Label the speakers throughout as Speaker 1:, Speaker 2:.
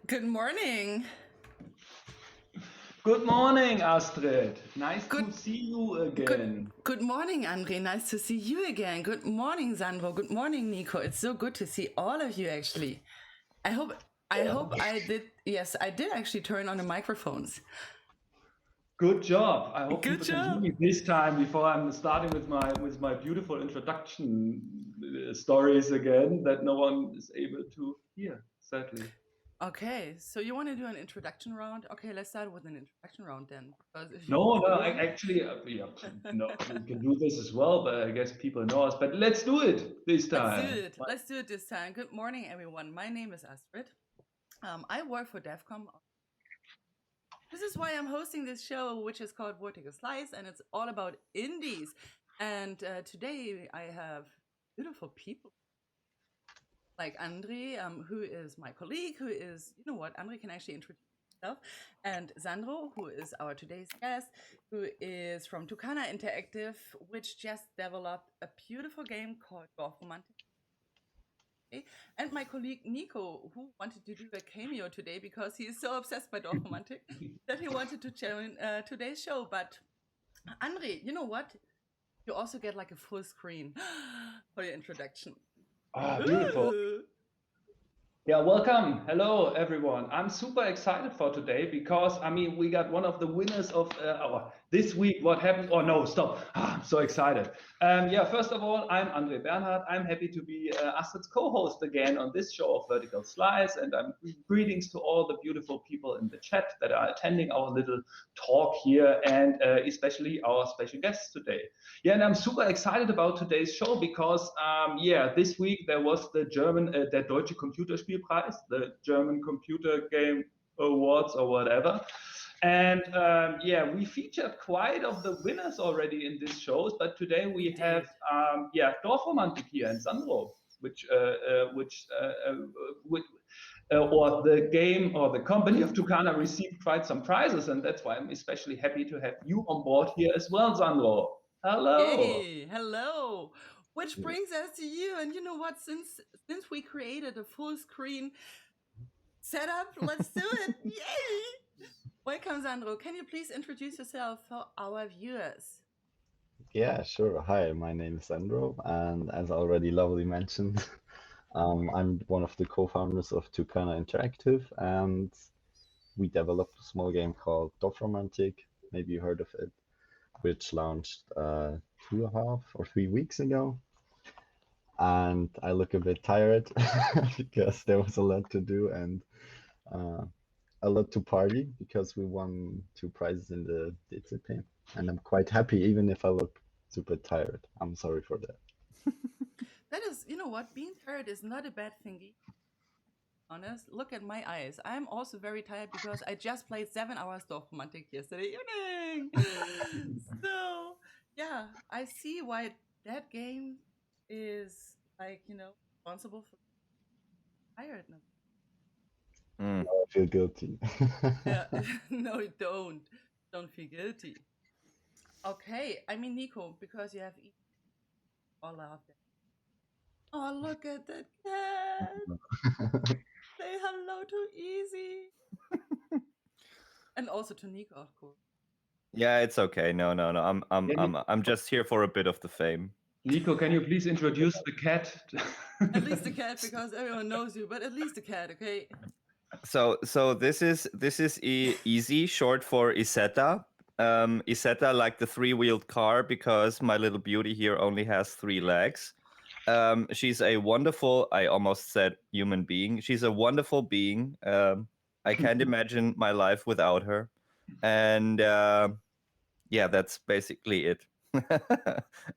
Speaker 1: Good morning.
Speaker 2: Good morning, Astrid. Nice to
Speaker 1: Good
Speaker 2: see you
Speaker 1: good
Speaker 2: again.
Speaker 1: good morning, André. Nice to see you again. Good morning, Sandro. Good morning, Nico. It's so good to see all of you actually. I hope I did I did actually turn on the microphones.
Speaker 2: Good job. I hope
Speaker 1: Good
Speaker 2: people can hear me
Speaker 1: job.
Speaker 2: this time before I'm starting with my beautiful introduction stories again that no one is able to hear, sadly.
Speaker 1: Okay, so you want to do an introduction round? Okay, let's start with an introduction round then. Because if you
Speaker 2: No,
Speaker 1: want to
Speaker 2: no,
Speaker 1: do
Speaker 2: I
Speaker 1: one,
Speaker 2: actually, yeah, no, we can do this as well, but I guess people know us. But let's do it this
Speaker 1: let's do
Speaker 2: time.
Speaker 1: it. Let's do it this time. Good morning, everyone. My name is Astrid. I work for DevCom. This is why I'm hosting this show, which is called Vertical Slice, and it's all about indies. And today I have beautiful people like André, who is my colleague, who is, you know what, André can actually introduce himself, and Sandro, who is our today's guest, who is from Toukana Interactive, which just developed a beautiful game called DORFROMANTIK. And my colleague Nico, who wanted to do a cameo today because he is so obsessed by DORFROMANTIK that he wanted to join today's show. But Andre, you know what? You also get like a full screen for your introduction.
Speaker 2: Ah, beautiful.
Speaker 1: Ooh.
Speaker 2: Yeah, welcome. Hello, everyone. I'm super excited for today because I mean we got one of the winners of this week. What happened? Oh no, stop! I'm so excited. Yeah, first of all, I'm André Bernhard. I'm happy to be Astrid's co-host again on this show of Vertical Slice, and I'm greetings to all the beautiful people in the chat that are attending our little talk here, and especially our special guests today. Yeah, and I'm super excited about today's show because, yeah, this week there was the der Deutsche Computerspielpreis, the German computer game awards or whatever. And yeah, we featured quite of the winners already in these shows, but today
Speaker 1: We
Speaker 2: we have,
Speaker 1: did.
Speaker 2: yeah, Dorfromantik here and Sandro, or the game or the company of Toukana received quite some prizes, and that's why I'm especially happy to have you on board here as well, Sandro. Hello.
Speaker 1: Yay! Hello. Which brings us to you. And you know what? Since we created a full screen setup, let's do it. Yay! Welcome, Sandro. Can you please introduce yourself for our viewers?
Speaker 3: Yeah, sure. Hi, my name is Sandro, and as already lovely mentioned, I'm one of the co-founders of Toukana Interactive, and we developed a small game called DORFROMANTIK. Maybe you heard of it, which launched 2.5 or 3 weeks ago. And I look a bit tired because there was a lot to do and uh, a lot to party because we won 2 prizes in the DCP. And I'm quite happy, even if I look super tired. I'm sorry for that.
Speaker 1: That is, you know what? Being tired is not a bad thing. Honest, look at my eyes. I'm also very tired because I just played 7 hours Dorfromantik yesterday evening. So yeah, I see why that game is like, responsible for tiredness.
Speaker 3: Now I feel guilty.
Speaker 1: Yeah, no, don't feel guilty. Okay, I mean Nico, because you have eaten all of that. Oh, look at that cat! Say hello to Easy, and also to Nico, of course.
Speaker 4: Yeah, it's okay. No, no, no. I'm I'm
Speaker 2: Yeah,
Speaker 4: I'm I'm just here for a bit of the fame.
Speaker 2: Nico, can you please introduce the cat?
Speaker 1: At least the cat, because everyone knows you, but at least the cat, okay?
Speaker 4: So this is easy, short for Isetta. Isetta, like the three-wheeled car, because my little beauty here only has 3 legs. She's a wonderful, I almost said human being. She's a wonderful being. I can't imagine my life without her. And yeah, that's basically it.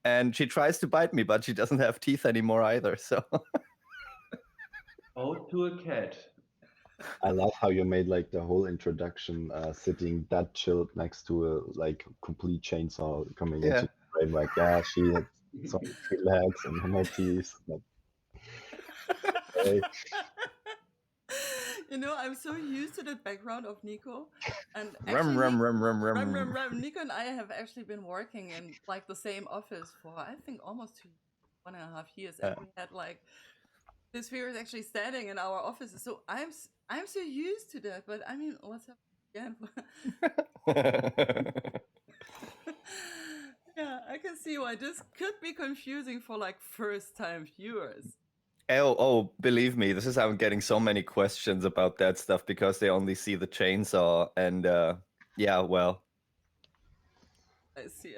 Speaker 4: And she tries to bite me, but she doesn't have teeth anymore either. So
Speaker 2: Ode to a cat.
Speaker 3: I love how you made like the whole introduction sitting that chilled next to a like complete chainsaw coming into
Speaker 4: yeah.
Speaker 3: the frame. Like, yeah, she had some 3 legs and no teeth. Like, hey,
Speaker 1: I'm so used to the background of Nico. And
Speaker 4: Rum,
Speaker 1: actually,
Speaker 4: rum, rum, rum, rum.
Speaker 1: Nico and I have actually been working in like the same office for, I think, almost 1.5 years. And we had like this sphere is actually standing in our offices, so I'm so used to that. But I mean, what's up again? Yeah, I can see why this could be confusing for like first-time viewers.
Speaker 4: Oh, believe me, this is I'm getting so many questions about that stuff because they only see the chainsaw and yeah, well.
Speaker 1: I see.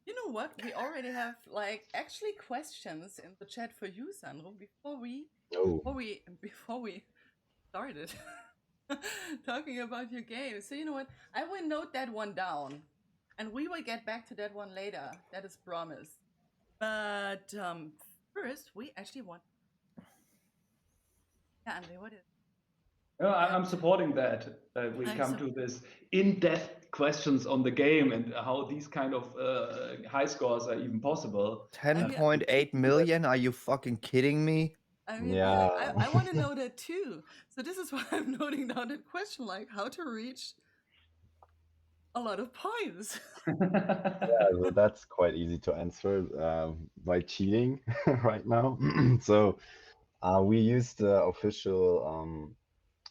Speaker 1: You know what? We already have like actually questions in the chat for you, Sandro, before we started talking about your game. So you know what? I will note that one down, and we will get back to that one later. That is promised. But first, we actually want. Yeah, André, what is?
Speaker 2: No, I'm supporting that. We come to this in-depth questions on the game and how these kind of high scores are even possible.
Speaker 4: 10.8 million? Are you fucking kidding me?
Speaker 1: I mean,
Speaker 3: Yeah.
Speaker 1: I want to know that too. So this is why I'm noting down that question, like how to reach a lot of points.
Speaker 3: Yeah, so that's quite easy to answer by cheating right now. So we use the official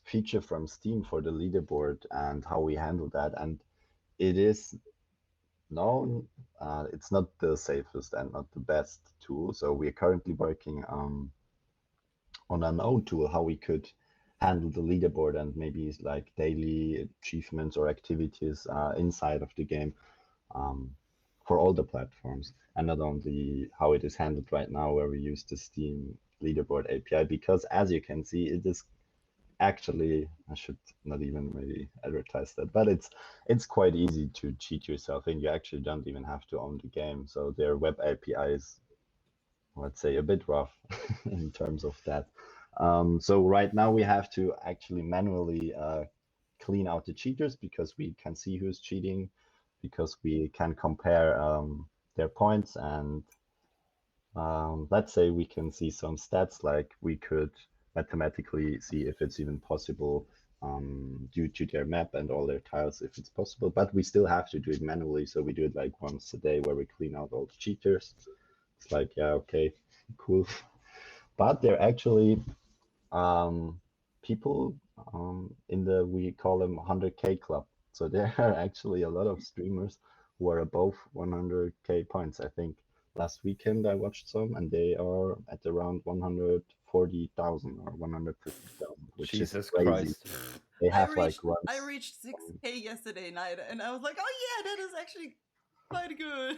Speaker 3: feature from Steam for the leaderboard and how we handle that. And it is known, it's not the safest and not the best tool. So we're currently working on an own tool how we could handle the leaderboard and maybe like daily achievements or activities inside of the game for all the platforms, and not only how it is handled right now where we use the Steam leaderboard API, because as you can see, it is actually, I should not even really advertise that, but it's quite easy to cheat yourself and you actually don't even have to own the game. So their web API is, let's say, a bit rough in terms of that. So right now we have to actually manually clean out the cheaters because we can see who's cheating, because we can compare their points, and let's say we can see some stats, like we could mathematically see if it's even possible due to their map and all their tiles, if it's possible, but we still have to do it manually. So we do it like once a day where we clean out all the cheaters. It's like, yeah, okay, cool. But they're actually people in the, we call them 100K club. So there are actually a lot of streamers who are above 100K points. I think last weekend I watched some and they are at around 140,000 or 150,000, which
Speaker 4: Jesus
Speaker 3: is crazy.
Speaker 4: Christ.
Speaker 3: They have like runs.
Speaker 1: I reached 6K yesterday night, and I was like, oh yeah, that is actually quite good.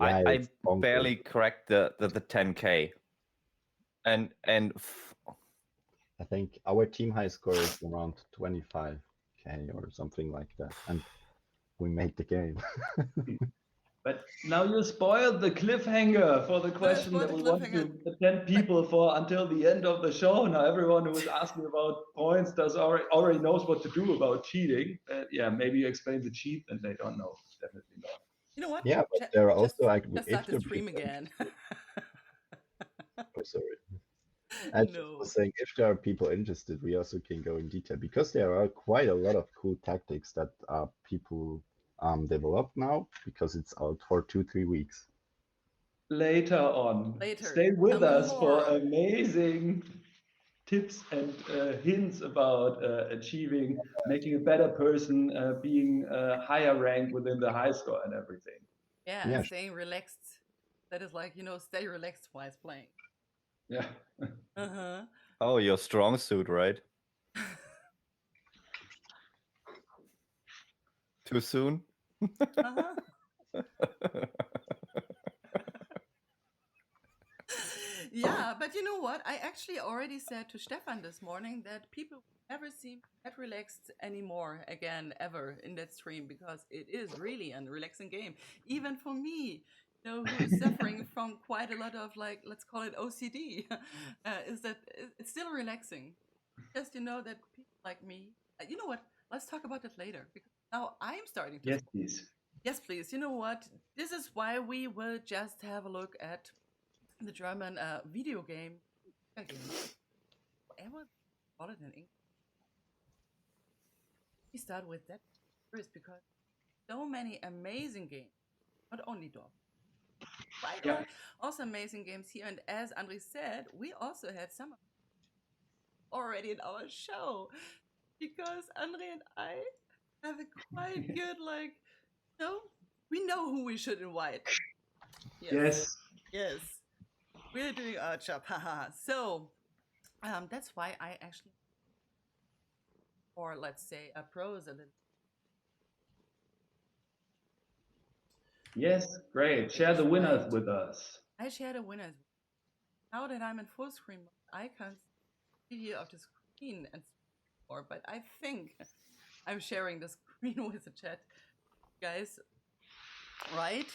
Speaker 3: Yeah,
Speaker 4: I
Speaker 3: it's bonkers.
Speaker 4: barely cracked the 10K. And
Speaker 3: I think our team high score is around 25K or something like that, and we made the game.
Speaker 2: But now you spoiled the cliffhanger for the question that we want to attend people for until the end of the show. Now everyone who is asking about points already knows what to do about cheating. Yeah, maybe you explain the cheat and they don't know. Definitely not.
Speaker 1: You know what?
Speaker 3: Yeah, but there are also like
Speaker 1: just
Speaker 3: if
Speaker 1: start the stream again.
Speaker 3: Oh, sorry. I just was saying, if there are people interested, we also can go in detail, because there are quite a lot of cool tactics that people develop now, because it's out for 2-3 weeks.
Speaker 2: Later on.
Speaker 1: Later.
Speaker 2: Stay with
Speaker 1: Tell me
Speaker 2: us for
Speaker 1: more.
Speaker 2: amazing tips and hints about achieving, making a better person, being higher ranked within the high score and everything.
Speaker 1: Yeah,
Speaker 3: Yeah.
Speaker 1: and staying relaxed. That is like, stay relaxed while playing.
Speaker 2: Yeah.
Speaker 1: Uh-huh.
Speaker 4: Oh, your strong suit, right? Too soon?
Speaker 1: Uh-huh. Yeah, but you know what? I actually already said to Stefan this morning that people never seem that relaxed anymore again, ever in that stream, because it is really a relaxing game. Even for me, who is suffering from quite a lot of, like, let's call it OCD, is that it's still relaxing. Just, that people like me, you know what? Let's talk about it later, because now I'm starting to.
Speaker 2: Yes, please.
Speaker 1: Yes, please. You know what? This is why we will just have a look at the German video game, whatever call it in English. We start with that first, because so many amazing games, not only Dorf, Right?
Speaker 2: Yeah.
Speaker 1: Also amazing games here. And as André said, we also had some already in our show because André and I have a quite good, like, no, we know who we should invite. Yes.
Speaker 2: Yes.
Speaker 1: Yes. We're doing our job. Haha. So that's why I actually, or let's say, a pros a little.
Speaker 2: Yes, great. Share the winners with us.
Speaker 1: I share the winners. Now that I'm in full screen mode, I can't see you of the screen and more, but I think I'm sharing the screen with the chat, guys. Right?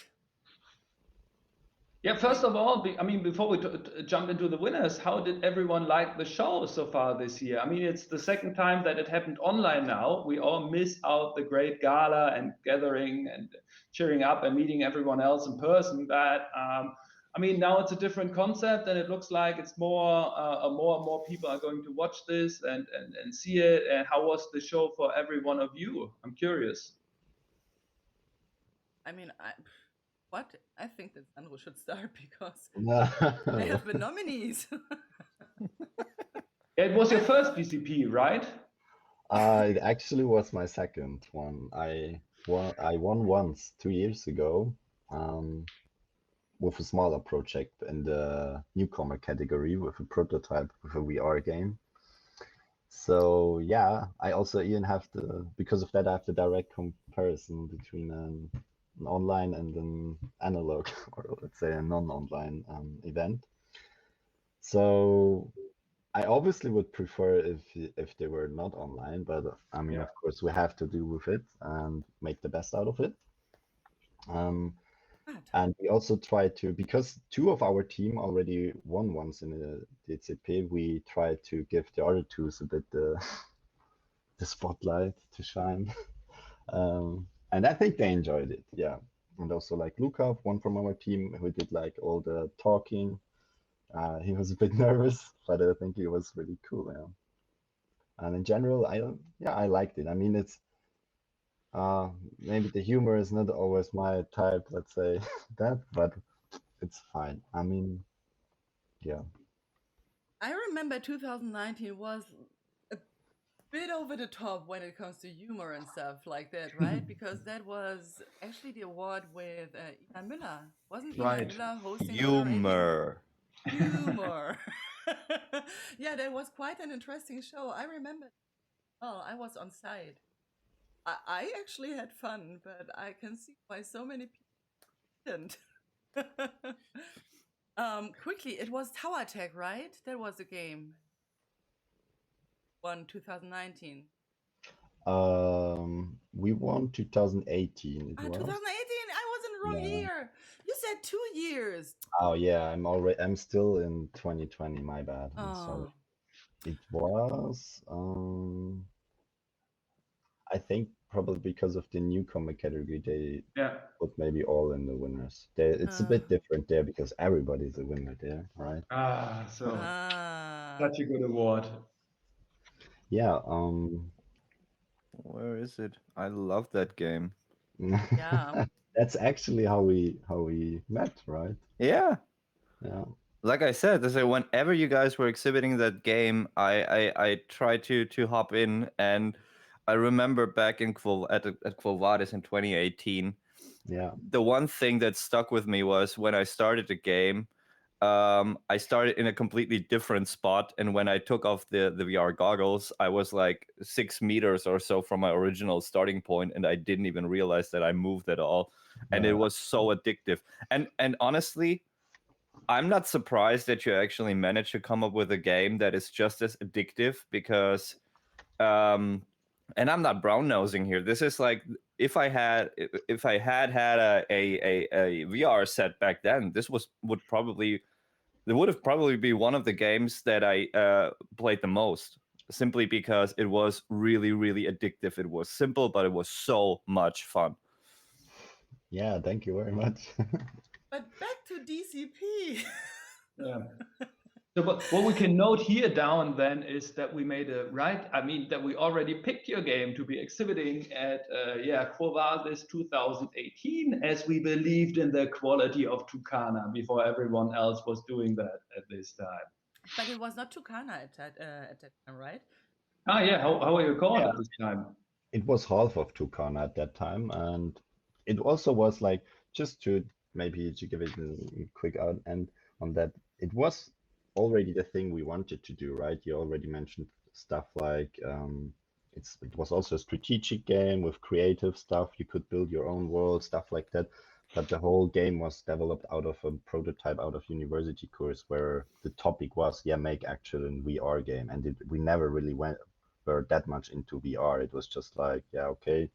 Speaker 2: Yeah, first of all, I mean, before we jump into the winners, how did everyone like the show so far this year? I mean, it's the second time that it happened online now. We all miss out the great gala and gathering and cheering up and meeting everyone else in person. But I mean, now it's a different concept, and it looks like it's more and more people are going to watch this and see it. And how was the show for every one of you? I'm curious.
Speaker 1: I mean, I think that Sandro should start because
Speaker 3: No.
Speaker 1: they have been nominees.
Speaker 2: It was your first BCP, right?
Speaker 3: It actually was my second one. I won once 2 years ago, with a smaller project in the newcomer category with a prototype with a VR game. So yeah, I also even have because of that I have the direct comparison between an online and an analog, or let's say a non-online event. So I obviously would prefer if they were not online, but I mean,
Speaker 2: Yeah.
Speaker 3: of course, we have to deal with it and make the best out of it. And we also try to, because two of our team already won once in the DCP, we try to give the other twos a bit the spotlight to shine. And I think they enjoyed it, yeah. And also like Luca, one from our team, who did like all the talking. He was a bit nervous, but I think it was really cool, yeah. And in general, I liked it. I mean, it's maybe the humor is not always my type, let's say that, but it's fine. I mean, yeah.
Speaker 1: I remember 2019 was a bit over the top when it comes to humor and stuff like that, right? Because that was actually the award with Ina Müller. Wasn't Ina
Speaker 2: Right.
Speaker 1: Müller hosting?
Speaker 4: Humor.
Speaker 1: Humor. Yeah, that was quite an interesting show. I remember. Oh, I was on site. I actually had fun, but I can see why so many people didn't. Quickly, it was Tower Tech, right? That was the game. Won 2019.
Speaker 3: We won 2018. It
Speaker 1: 2018.
Speaker 3: was.
Speaker 1: I was in the wrong
Speaker 3: Yeah.
Speaker 1: year. You said 2 years.
Speaker 3: Oh yeah, I'm still in 2020. My bad. I'm sorry. It was. I think probably because of the newcomer category, they put maybe all in the winners. It's a bit different there because everybody's a winner there, right?
Speaker 2: Such a good award.
Speaker 3: Yeah.
Speaker 4: Where is it? I love that game.
Speaker 1: Yeah.
Speaker 3: That's actually how we met, right?
Speaker 4: Yeah.
Speaker 3: Yeah.
Speaker 4: Like I said, whenever you guys were exhibiting that game, I tried to hop in, and I remember back in at Quo Vadis in 2018.
Speaker 3: Yeah.
Speaker 4: The one thing that stuck with me was when I started the game, I started in a completely different spot, and when I took off the VR goggles, I was like 6 meters or so from my original starting point, and I didn't even realize that I moved at all, and it was so addictive. And honestly, I'm not surprised that you actually managed to come up with a game that is just as addictive, because and I'm not brown nosing here. This is like, if I had had a VR set back then, this would have probably be one of the games that I played the most, simply because it was really, really addictive. It was simple, but it was so much fun.
Speaker 3: Yeah, thank you very much.
Speaker 1: But back to DCP.
Speaker 2: Yeah. So, but what we can note here down then is that we made a right. I mean, that we already picked your game to be exhibiting at VODs 2018, as we believed in the quality of Toukana before everyone else was doing that at this time.
Speaker 1: But it was not Toukana at that time, right?
Speaker 2: Ah, yeah. How are you called
Speaker 3: Yeah.
Speaker 2: at this time?
Speaker 3: It was half of Toukana at that time, and it also was like, just to maybe to give it a quick out and on that, it was already the thing we wanted to do, right? You already mentioned stuff like it was also a strategic game with creative stuff. You could build your own world, stuff like that. But the whole game was developed out of a prototype out of university course where the topic was, yeah, make actual in VR game, and we never really were that much into VR. It was just like, yeah, okay,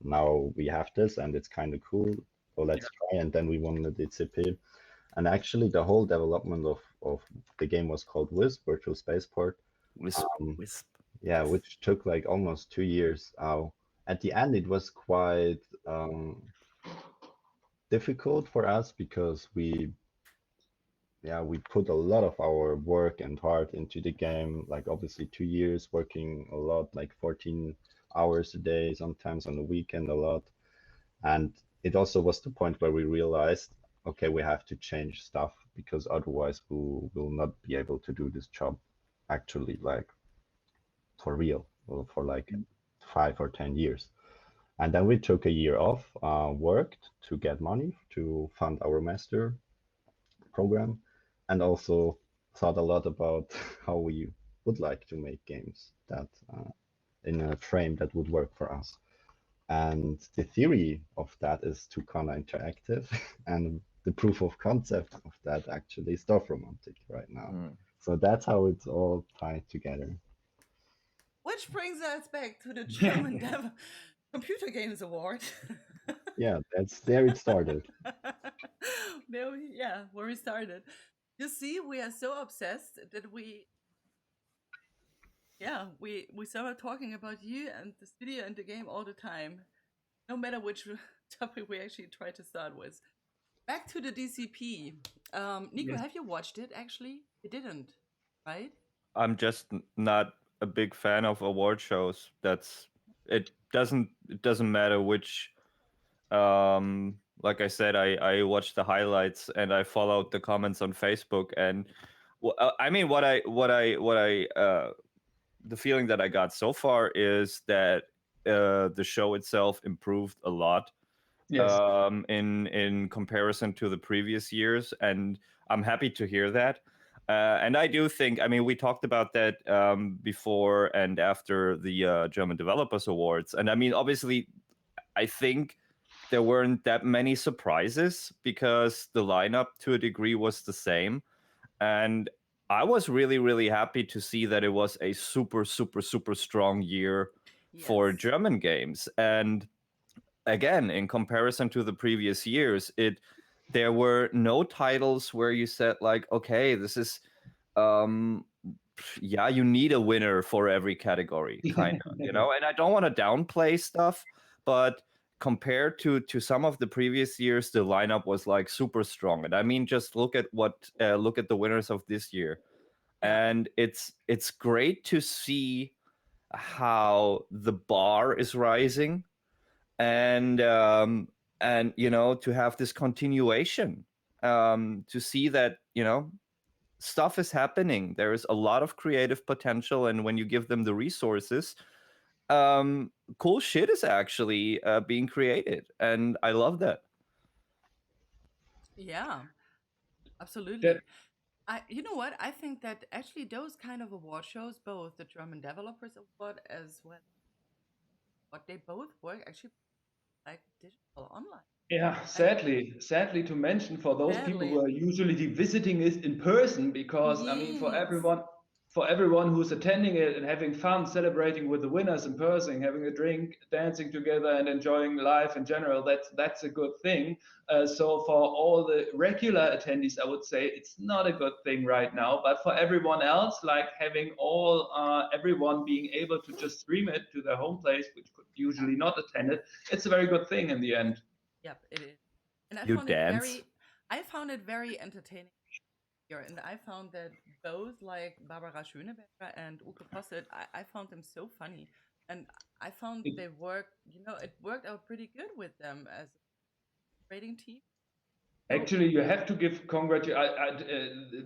Speaker 3: now we have this and it's kind of cool, so let's try. And then we won the DCP. And actually the whole development of the game was called Wisp, Virtual Spaceport.
Speaker 4: Wisp.
Speaker 3: Yeah, which took like almost 2 years. At the end, it was quite difficult for us because we put a lot of our work and heart into the game. Like obviously 2 years working a lot, like 14 hours a day, sometimes on the weekend a lot. And it also was the point where we realized, okay, we have to change stuff because otherwise we will not be able to do this job actually, like for real, or for like 5 or 10 years. And then we took a year off, worked to get money to fund our master program, and also thought a lot about how we would like to make games that in a frame that would work for us. And the theory of that is Toukana Interactive, and the proof of concept of that actually is DORFROMANTIK right now. So that's how it's all tied together.
Speaker 1: Which brings us back to the German Computer Games Award.
Speaker 3: Yeah, that's there it started.
Speaker 1: Where we started. You see, we are so obsessed that we started talking about you and the studio and the game all the time, no matter which topic we actually try to start with. Back to the DCP. Nico,
Speaker 2: Yes.
Speaker 1: have you watched it actually? You didn't, right?
Speaker 4: I'm just not a big fan of award shows. It doesn't matter which. Like I said, I watched the highlights and I followed the comments on Facebook, and I mean the feeling that I got so far is that the show itself improved a lot.
Speaker 2: Yes.
Speaker 4: In comparison to the previous years, and I'm happy to hear that. And I do think, I mean, we talked about that before and after the German Developers Awards, and I mean, obviously, I think there weren't that many surprises because the lineup to a degree was the same, and I was really, really happy to see that it was a super, super, super strong year for German games. And again, in comparison to the previous years, there were no titles where you said like, okay, this is you need a winner for every category, kind of, you know. And I don't want to downplay stuff, but compared to some of the previous years, the lineup was like super strong. And I mean, just look at the winners of this year, and it's great to see how the bar is rising, and you know, to have this continuation, to see that, you know, stuff is happening. There is a lot of creative potential, and when you give them the resources, cool shit is actually being created, and I love that.
Speaker 1: Yeah, absolutely. You know what? I think that actually those kind of award shows, both the German Developers Award as well, but they both work actually like digital online.
Speaker 2: Yeah, sadly to mention for those people who are usually visiting it in person, because I mean, for everyone who's attending it and having fun, celebrating with the winners in person, having a drink, dancing together, and enjoying life in general, that's a good thing. So for all the regular attendees, I would say it's not a good thing right now. But for everyone else, like having everyone being able to just stream it to their home place, which could usually not attend it, it's a very good thing in the end.
Speaker 1: Yep, it is. And
Speaker 4: I found it
Speaker 1: very entertaining. here, and I found that both like Barbara Schöneberger and Uke Posset, I found them so funny, and I found
Speaker 2: It-
Speaker 1: they worked. It worked out pretty good with them as a rating team.
Speaker 2: Actually, you have to give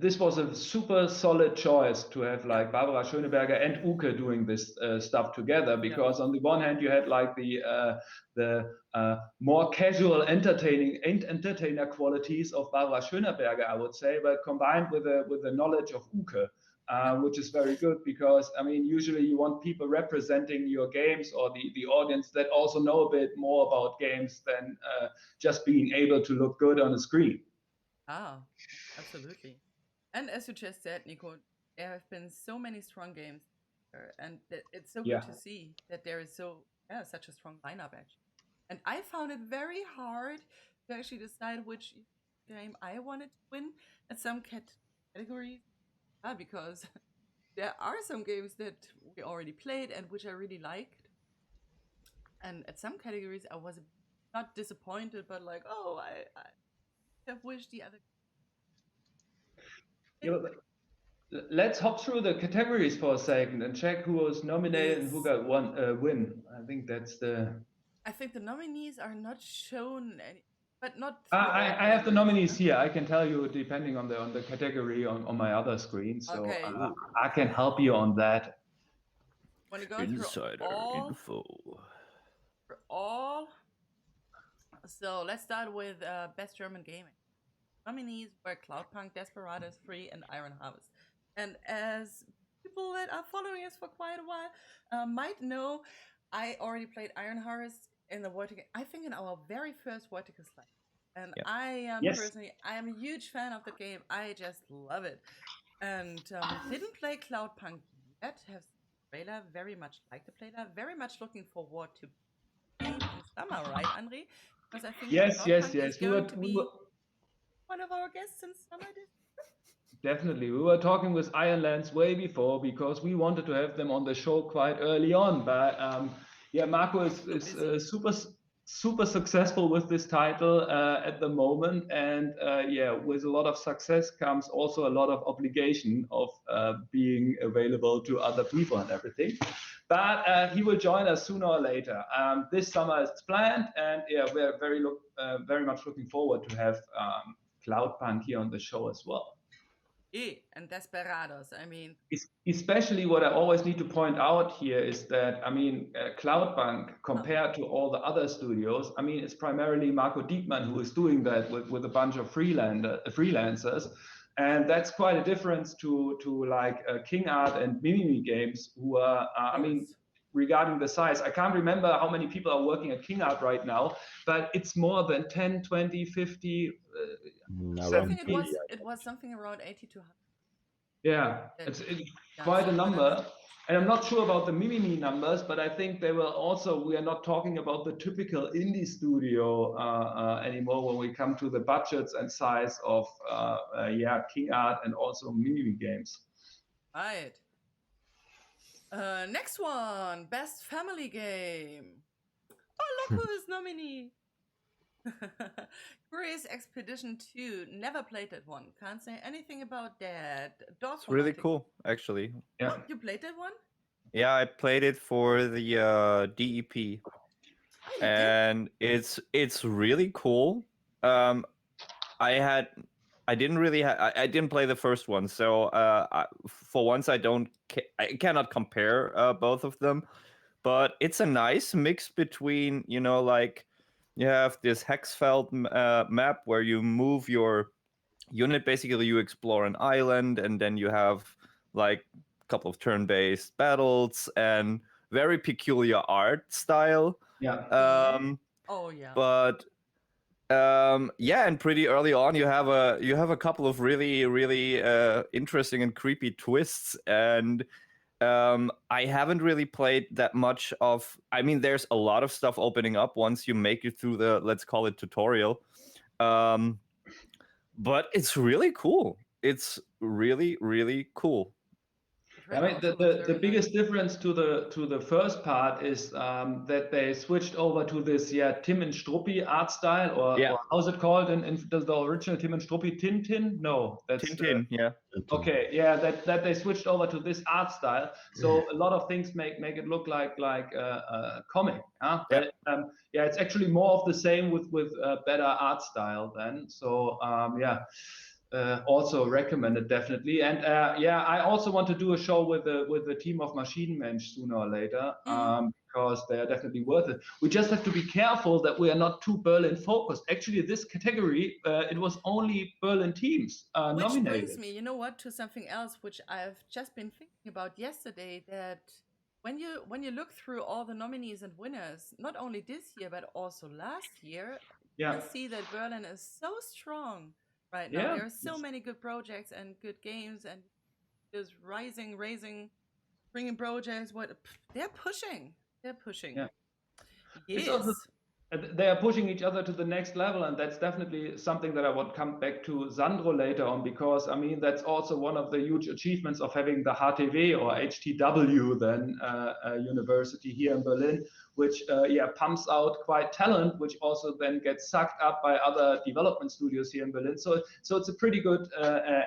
Speaker 2: this was a super solid choice to have
Speaker 1: Yeah.
Speaker 2: like Barbara Schöneberger and Uke doing this stuff together, because on the one hand you had like the more casual entertainer qualities of Barbara Schöneberger, I would say, but combined with the knowledge of Uke. Which is very good, because I mean, usually you want people representing your games or the audience that also know a bit more about games than just being able to look good on a screen.
Speaker 1: Absolutely. And as you just said, Nico, there have been so many strong games, and it's so good to see that there is such a strong lineup actually. And I found it very hard to actually decide which game I wanted to win at some categories, because there are some games that we already played and which I really liked, and at some categories I was not disappointed, but like, oh, I have wished the other.
Speaker 2: Let's hop through the categories for a second and check who was nominated and who got one win. I think that's the.
Speaker 1: I think the nominees are not shown, but not.
Speaker 2: I have the nominees here. I can tell you depending on the category on my other screen, so
Speaker 1: Okay.
Speaker 2: I can help you on that.
Speaker 1: Want to go
Speaker 4: Insider
Speaker 1: through
Speaker 4: info.
Speaker 1: For all. So let's start with Best German Game. Nominees were Cloudpunk, Desperados 3, and Iron Harvest. And as people that are following us for quite a while might know, I already played Iron Harvest in the Vertical. I think in our very first Vertical Slice. And I am personally, I am a huge fan of the game. I just love it. And didn't play Cloudpunk yet. Have trailer. Very much like the trailer. Very much looking forward to game in summer, right, André? Because I think
Speaker 2: yes.
Speaker 1: is going to be one of our guests in summer.
Speaker 2: Definitely. We were talking with Ironlands way before, because we wanted to have them on the show quite early on. But Marco is super successful with this title at the moment. And with a lot of success comes also a lot of obligation of being available to other people and everything. But he will join us sooner or later. This summer is planned, and we're very much looking forward to have Cloudpunk here on the show as well.
Speaker 1: And Desperados, I mean.
Speaker 2: Especially what I always need to point out here is that, I mean, Cloudpunk, compared to all the other studios, I mean, it's primarily Marco Diekmann who is doing that with a bunch of freelancers. And that's quite a difference to like King Art and Mimimi Games, who are, I mean, regarding the size, I can't remember how many people are working at King Art right now, but it's more than 10, 20, 50.
Speaker 1: I think it was something around 80 to 100.
Speaker 2: Yeah, it's quite a number. And I'm not sure about the Mimimi numbers, but I think they will also, we are not talking about the typical indie studio anymore when we come to the budgets and size of King Art and also Mimimi Games.
Speaker 1: Right. Next one, Best Family Game. Oh, look who is nominee. Curious Expedition 2. Never played that one. Can't say anything about that.
Speaker 4: It's really cool, actually.
Speaker 1: Yeah. Oh, you played that one?
Speaker 4: Yeah, I played it for the DEP.
Speaker 1: Oh,
Speaker 4: and it's really cool. I didn't play the first one, so for once I cannot compare both of them, but it's a nice mix between, you know, like you have this Hexfeld map where you move your unit. Basically, you explore an island, and then you have like a couple of turn-based battles and very peculiar art style.
Speaker 2: Yeah.
Speaker 4: But and pretty early on you have a couple of really interesting and creepy twists, and I haven't really played that much of. I mean, there's a lot of stuff opening up once you make it through the, let's call it, tutorial. But it's really cool. It's really cool.
Speaker 2: I mean, the biggest difference to the first part is that they switched over to this Tim and Struppi art style, or how's it called in the original Tim and Struppi? Tintin? No, that's
Speaker 4: Tintin.
Speaker 2: Okay, that they switched over to this art style. So a lot of things make it look like a comic. Huh? But it's actually more of the same with better art style then. So also recommended definitely. And I also want to do a show with the team of Machine Mensch sooner or later, because they are definitely worth it. We just have to be careful that we are not too Berlin focused. Actually, this category, it was only Berlin teams nominated.
Speaker 1: Which brings me, you know what, to something else which I've just been thinking about yesterday, that when you look through all the nominees and winners, not only this year but also last year, you can see that Berlin is so strong right now. There are so many good projects and good games, and just raising, bringing projects. They're pushing. Yeah. Yes.
Speaker 2: They are pushing each other to the next level, and that's definitely something that I would come back to Sandro later on, because I mean that's also one of the huge achievements of having the HTW or HTW then university here in Berlin, which pumps out quite talent, which also then gets sucked up by other development studios here in Berlin. So it's a pretty good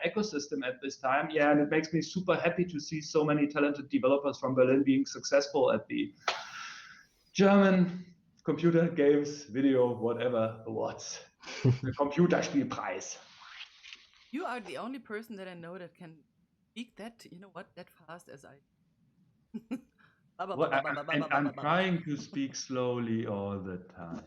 Speaker 2: ecosystem at this time. Yeah, and it makes me super happy to see so many talented developers from Berlin being successful at the German Computer Games Video whatever awards. The Computerspielepreis.
Speaker 1: You are the only person that I know that can speak that, you know what, that fast as I.
Speaker 2: I'm trying to speak slowly all the time.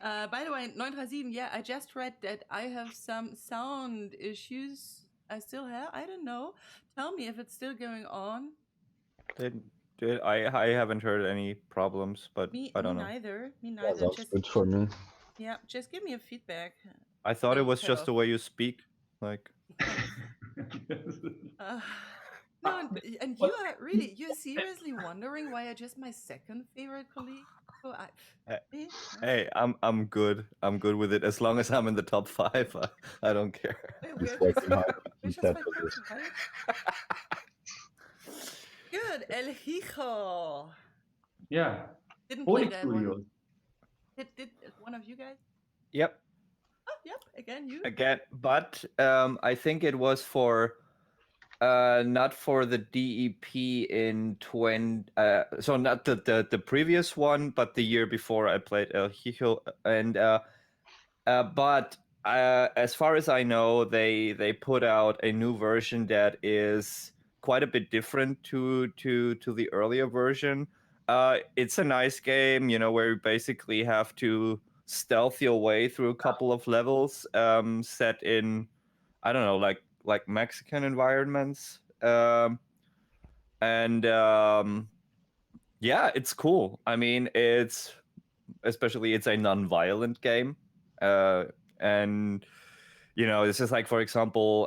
Speaker 1: By the way, 937, I just read that I have some sound issues. I still have, I don't know. Tell me if it's still going on.
Speaker 4: I haven't heard any problems, but I don't know.
Speaker 1: Me neither.
Speaker 3: Yeah, that's good for me.
Speaker 1: Yeah, just give me a feedback.
Speaker 4: I thought it was just the way you speak, like.
Speaker 1: No, and you're seriously wondering why I just my second favorite colleague?
Speaker 4: Hey, I'm good. I'm good with it as long as I'm in the top 5. I don't care.
Speaker 1: We're just 5 person, right? Good, El Hijo.
Speaker 2: Yeah.
Speaker 1: Didn't play that one. Did one of you guys?
Speaker 4: Yep.
Speaker 1: Oh, yep. Again, you.
Speaker 4: Again, but I think it was for not for the DEP in 20. So not the previous one, but the year before I played El Hijo, and but as far as I know, they put out a new version that is quite a bit different to the earlier version. It's a nice game, you know, where you basically have to stealth your way through a couple of levels, set in, I don't know, like Mexican environments, and it's cool. I mean, it's a non-violent game, and you know, this is like, for example,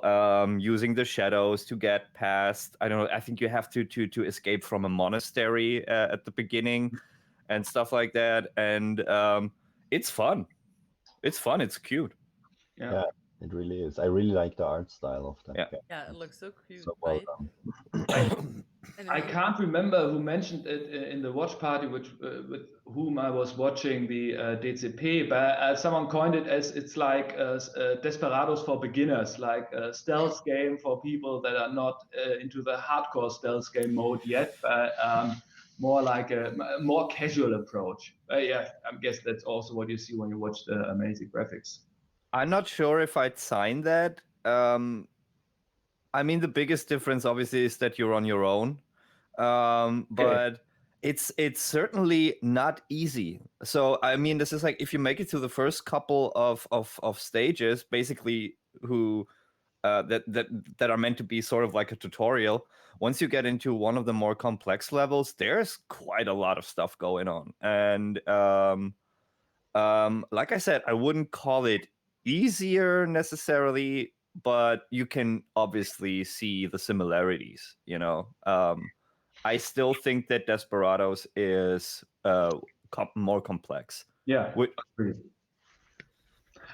Speaker 4: using the shadows to get past, I don't know, I think you have to escape from a monastery at the beginning and stuff like that. And it's fun. It's fun. It's cute.
Speaker 3: Yeah, it really is. I really like the art style of that game.
Speaker 1: Yeah, it looks so cute.
Speaker 3: So well
Speaker 1: done.
Speaker 2: I can't remember who mentioned it in the watch party, with whom I was watching the DCP, but someone coined it as it's like Desperados for beginners, like a stealth game for people that are not into the hardcore stealth game mode yet, but more like a more casual approach. I guess that's also what you see when you watch the amazing graphics.
Speaker 4: I'm not sure if I'd sign that. I mean, the biggest difference obviously is that you're on your own, but it's certainly not easy. So I mean, this is like, if you make it to the first couple of stages, basically that are meant to be sort of like a tutorial. Once you get into one of the more complex levels, there's quite a lot of stuff going on, and like I said, I wouldn't call it easier necessarily, but you can obviously see the similarities, you know. I still think that Desperados is more complex.
Speaker 2: Yeah.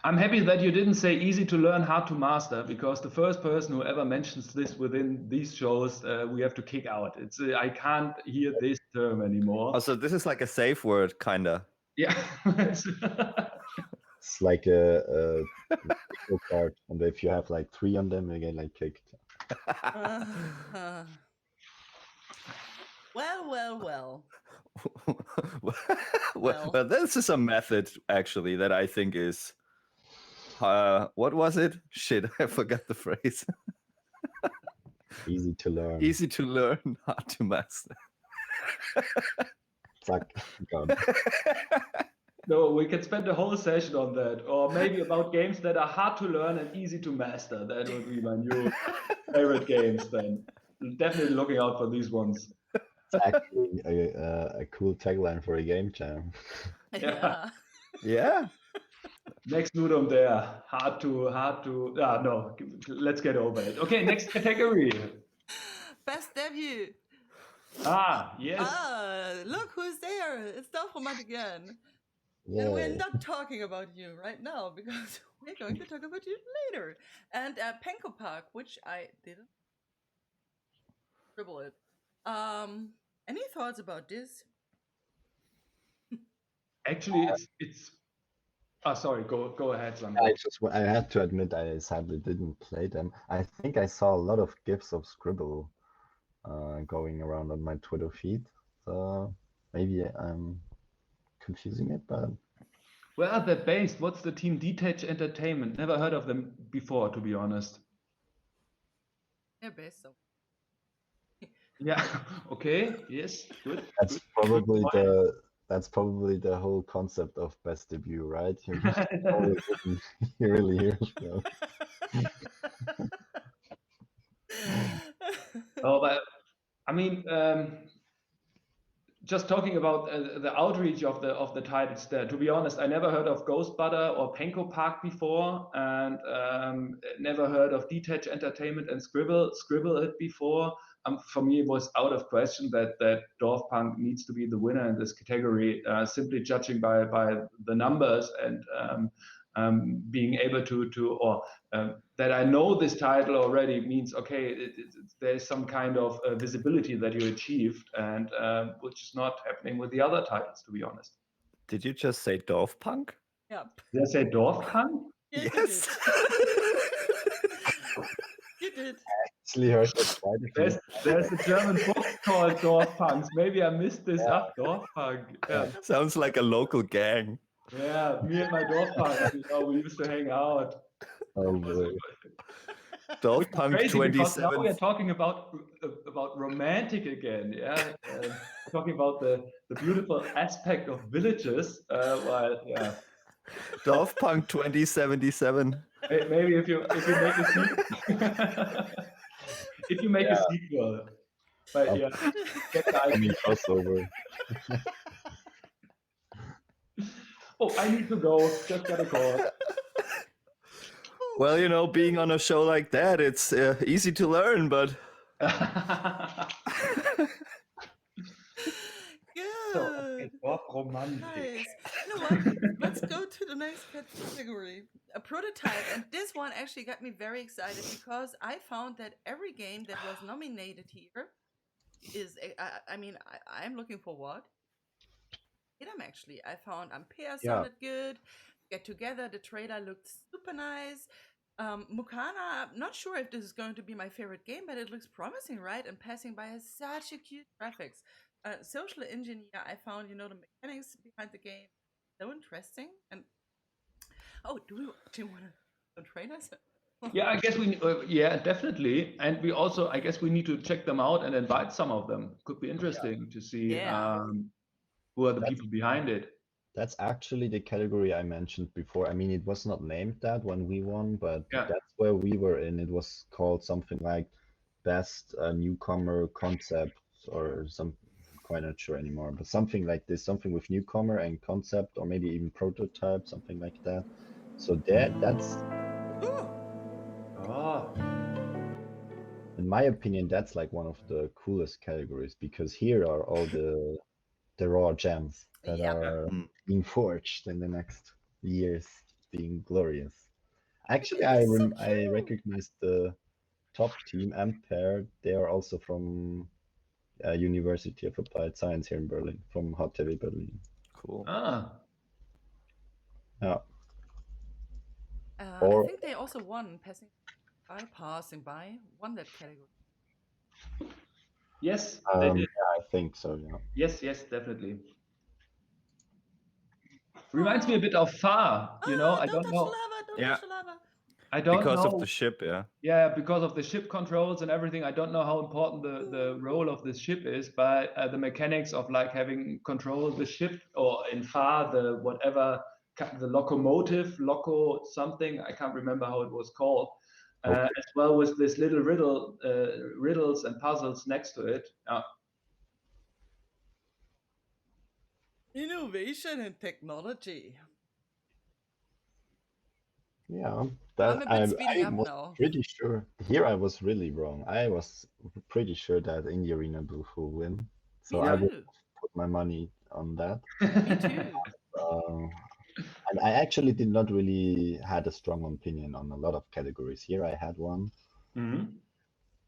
Speaker 2: I'm happy that you didn't say easy to learn, hard to master, because the first person who ever mentions this within these shows, we have to kick out. It's I can't hear this term anymore.
Speaker 4: Also, this is like a safe word, kinda.
Speaker 2: Yeah.
Speaker 3: It's like a go kart, and if you have like 3 on them, you get like kicked.
Speaker 1: Well.
Speaker 4: Well, this is a method actually that I think is. What was it? Shit, I forgot the phrase.
Speaker 3: Easy to learn.
Speaker 4: Easy to learn, hard to master.
Speaker 3: Zack, gone.
Speaker 2: No, we can spend a whole session on that, or maybe about games that are hard to learn and easy to master. That would be my new favorite games. Then definitely looking out for these ones.
Speaker 3: It's actually a cool tagline for a game jam.
Speaker 1: Yeah.
Speaker 4: Yeah.
Speaker 2: Next Nudum there. Hard to. No, let's get over it. Okay, next category.
Speaker 1: Best debut.
Speaker 2: Yes.
Speaker 1: Look who's there. It's DORFROMANTIK again.
Speaker 3: Yay.
Speaker 1: And we're not talking about you right now because we're going to talk about you later. And Penko Park, which I didn't scribble it. Any thoughts about this?
Speaker 2: Actually, it's. Sorry. Go ahead, Sandro.
Speaker 3: I had to admit I sadly didn't play them. I think I saw a lot of gifs of Scribble going around on my Twitter feed. So maybe I'm confusing it, but
Speaker 2: Where are they based? What's the team? Detach Entertainment. Never heard of them before, to be honest.
Speaker 1: They're based so.
Speaker 2: Yeah. Okay. Yes. Good.
Speaker 3: that's
Speaker 2: good.
Speaker 3: probably
Speaker 2: Good point.
Speaker 3: that's probably the whole concept of best debut, right? You just always wouldn't really hear from.
Speaker 2: Oh, but I mean, just talking about the outreach of the titles there. To be honest, I never heard of Ghost Butter or Penko Park before, and never heard of Detach Entertainment and Scribble it before. For me, it was out of question that Dorfpunk needs to be the winner in this category, simply judging by the numbers and being able to that I know this title already means, okay, there's some kind of visibility that you achieved, and which is not happening with the other titles, to be honest.
Speaker 4: Did you just say Dorfpunk?
Speaker 1: Yep.
Speaker 2: Did I say Dorfpunk?
Speaker 1: Yeah,
Speaker 4: Yes.
Speaker 1: You did.
Speaker 3: Actually heard that quite a few.
Speaker 2: There's a German book called Dorfpunks. Maybe I missed this up. Dorfpunk. Yeah.
Speaker 4: Sounds like a local gang.
Speaker 2: Yeah, me and my Dorfpunks, we used to hang out.
Speaker 3: Oh boy.
Speaker 4: Dorfpunk
Speaker 2: Crazy, because now
Speaker 4: 27.
Speaker 2: we are talking about romantic again. Yeah, talking about the beautiful aspect of villages. While yeah,
Speaker 4: Dorfpunk 2077.
Speaker 2: maybe if you make a sequel, if you make a sequel, but yeah, get the
Speaker 3: I mean,
Speaker 2: idea.
Speaker 3: crossover.
Speaker 2: Oh, I need to go. Just got a call.
Speaker 4: Well, being on a show like that, it's easy to learn, but
Speaker 1: Good.
Speaker 2: DORFROMANTIK.
Speaker 1: Nice. You know what? Let's go to the next category. A prototype. And this one actually got me very excited because I found that every game that was nominated here is, I'm looking for what? Actually, I found Ampere sounded good. Get Together, the trailer looked super nice. Toukana, I'm not sure if this is going to be my favorite game, but it looks promising, right? And Passing By has such a cute graphics. Social Engineer, I found, the mechanics behind the game so interesting. And do you want to train us?
Speaker 2: Yeah, I guess definitely. And we also, I guess we need to check them out and invite some of them. Could be interesting to see who are the people behind it.
Speaker 3: That's actually the category I mentioned before. I mean, it was not named that when we won, but that's where we were in. It was called something like Best Newcomer Concept or some, quite not sure anymore, but something like this, something with newcomer and concept, or maybe even prototype, something like that. So that's, in my opinion, that's like one of the coolest categories, because here are all the raw gems that are being forged in the next years. being glorious. Actually,
Speaker 1: It's so
Speaker 3: I
Speaker 1: true.
Speaker 3: recognized the top team, Ampere. They are also from University of Applied Science here in Berlin, from HTW Berlin.
Speaker 4: Cool.
Speaker 2: Ah,
Speaker 3: Yeah.
Speaker 1: I
Speaker 3: Or
Speaker 1: think they also won passing by, won that category.
Speaker 2: yes, they did.
Speaker 3: yeah, I think so. Yeah.
Speaker 2: Yes, definitely. Reminds me a bit of Far, you know. I
Speaker 1: Don't
Speaker 2: don't
Speaker 1: touch the
Speaker 2: know.
Speaker 1: lava! Don't
Speaker 4: Yeah.
Speaker 1: touch the lava!
Speaker 2: I don't
Speaker 4: Because of
Speaker 2: know.
Speaker 4: the ship, yeah.
Speaker 2: Yeah, because of the ship controls and everything. I don't know how important the role of this ship is, but the mechanics of like having control of the ship, or in Far the whatever the locomotive, loco something. I can't remember how it was called.
Speaker 3: Okay.
Speaker 2: As well with this little riddles and puzzles next to it.
Speaker 1: Innovation and technology.
Speaker 3: Yeah,
Speaker 1: I'm a bit speeding
Speaker 3: I
Speaker 1: up
Speaker 3: was
Speaker 1: now.
Speaker 3: pretty sure. Here I was really wrong. I was pretty sure that Indie Arena Blue will win. So
Speaker 1: Me
Speaker 3: I would
Speaker 1: too.
Speaker 3: put my money on that.
Speaker 1: Me too.
Speaker 3: And I actually did not really had a strong opinion on a lot of categories. Here I had one,
Speaker 2: Mhm.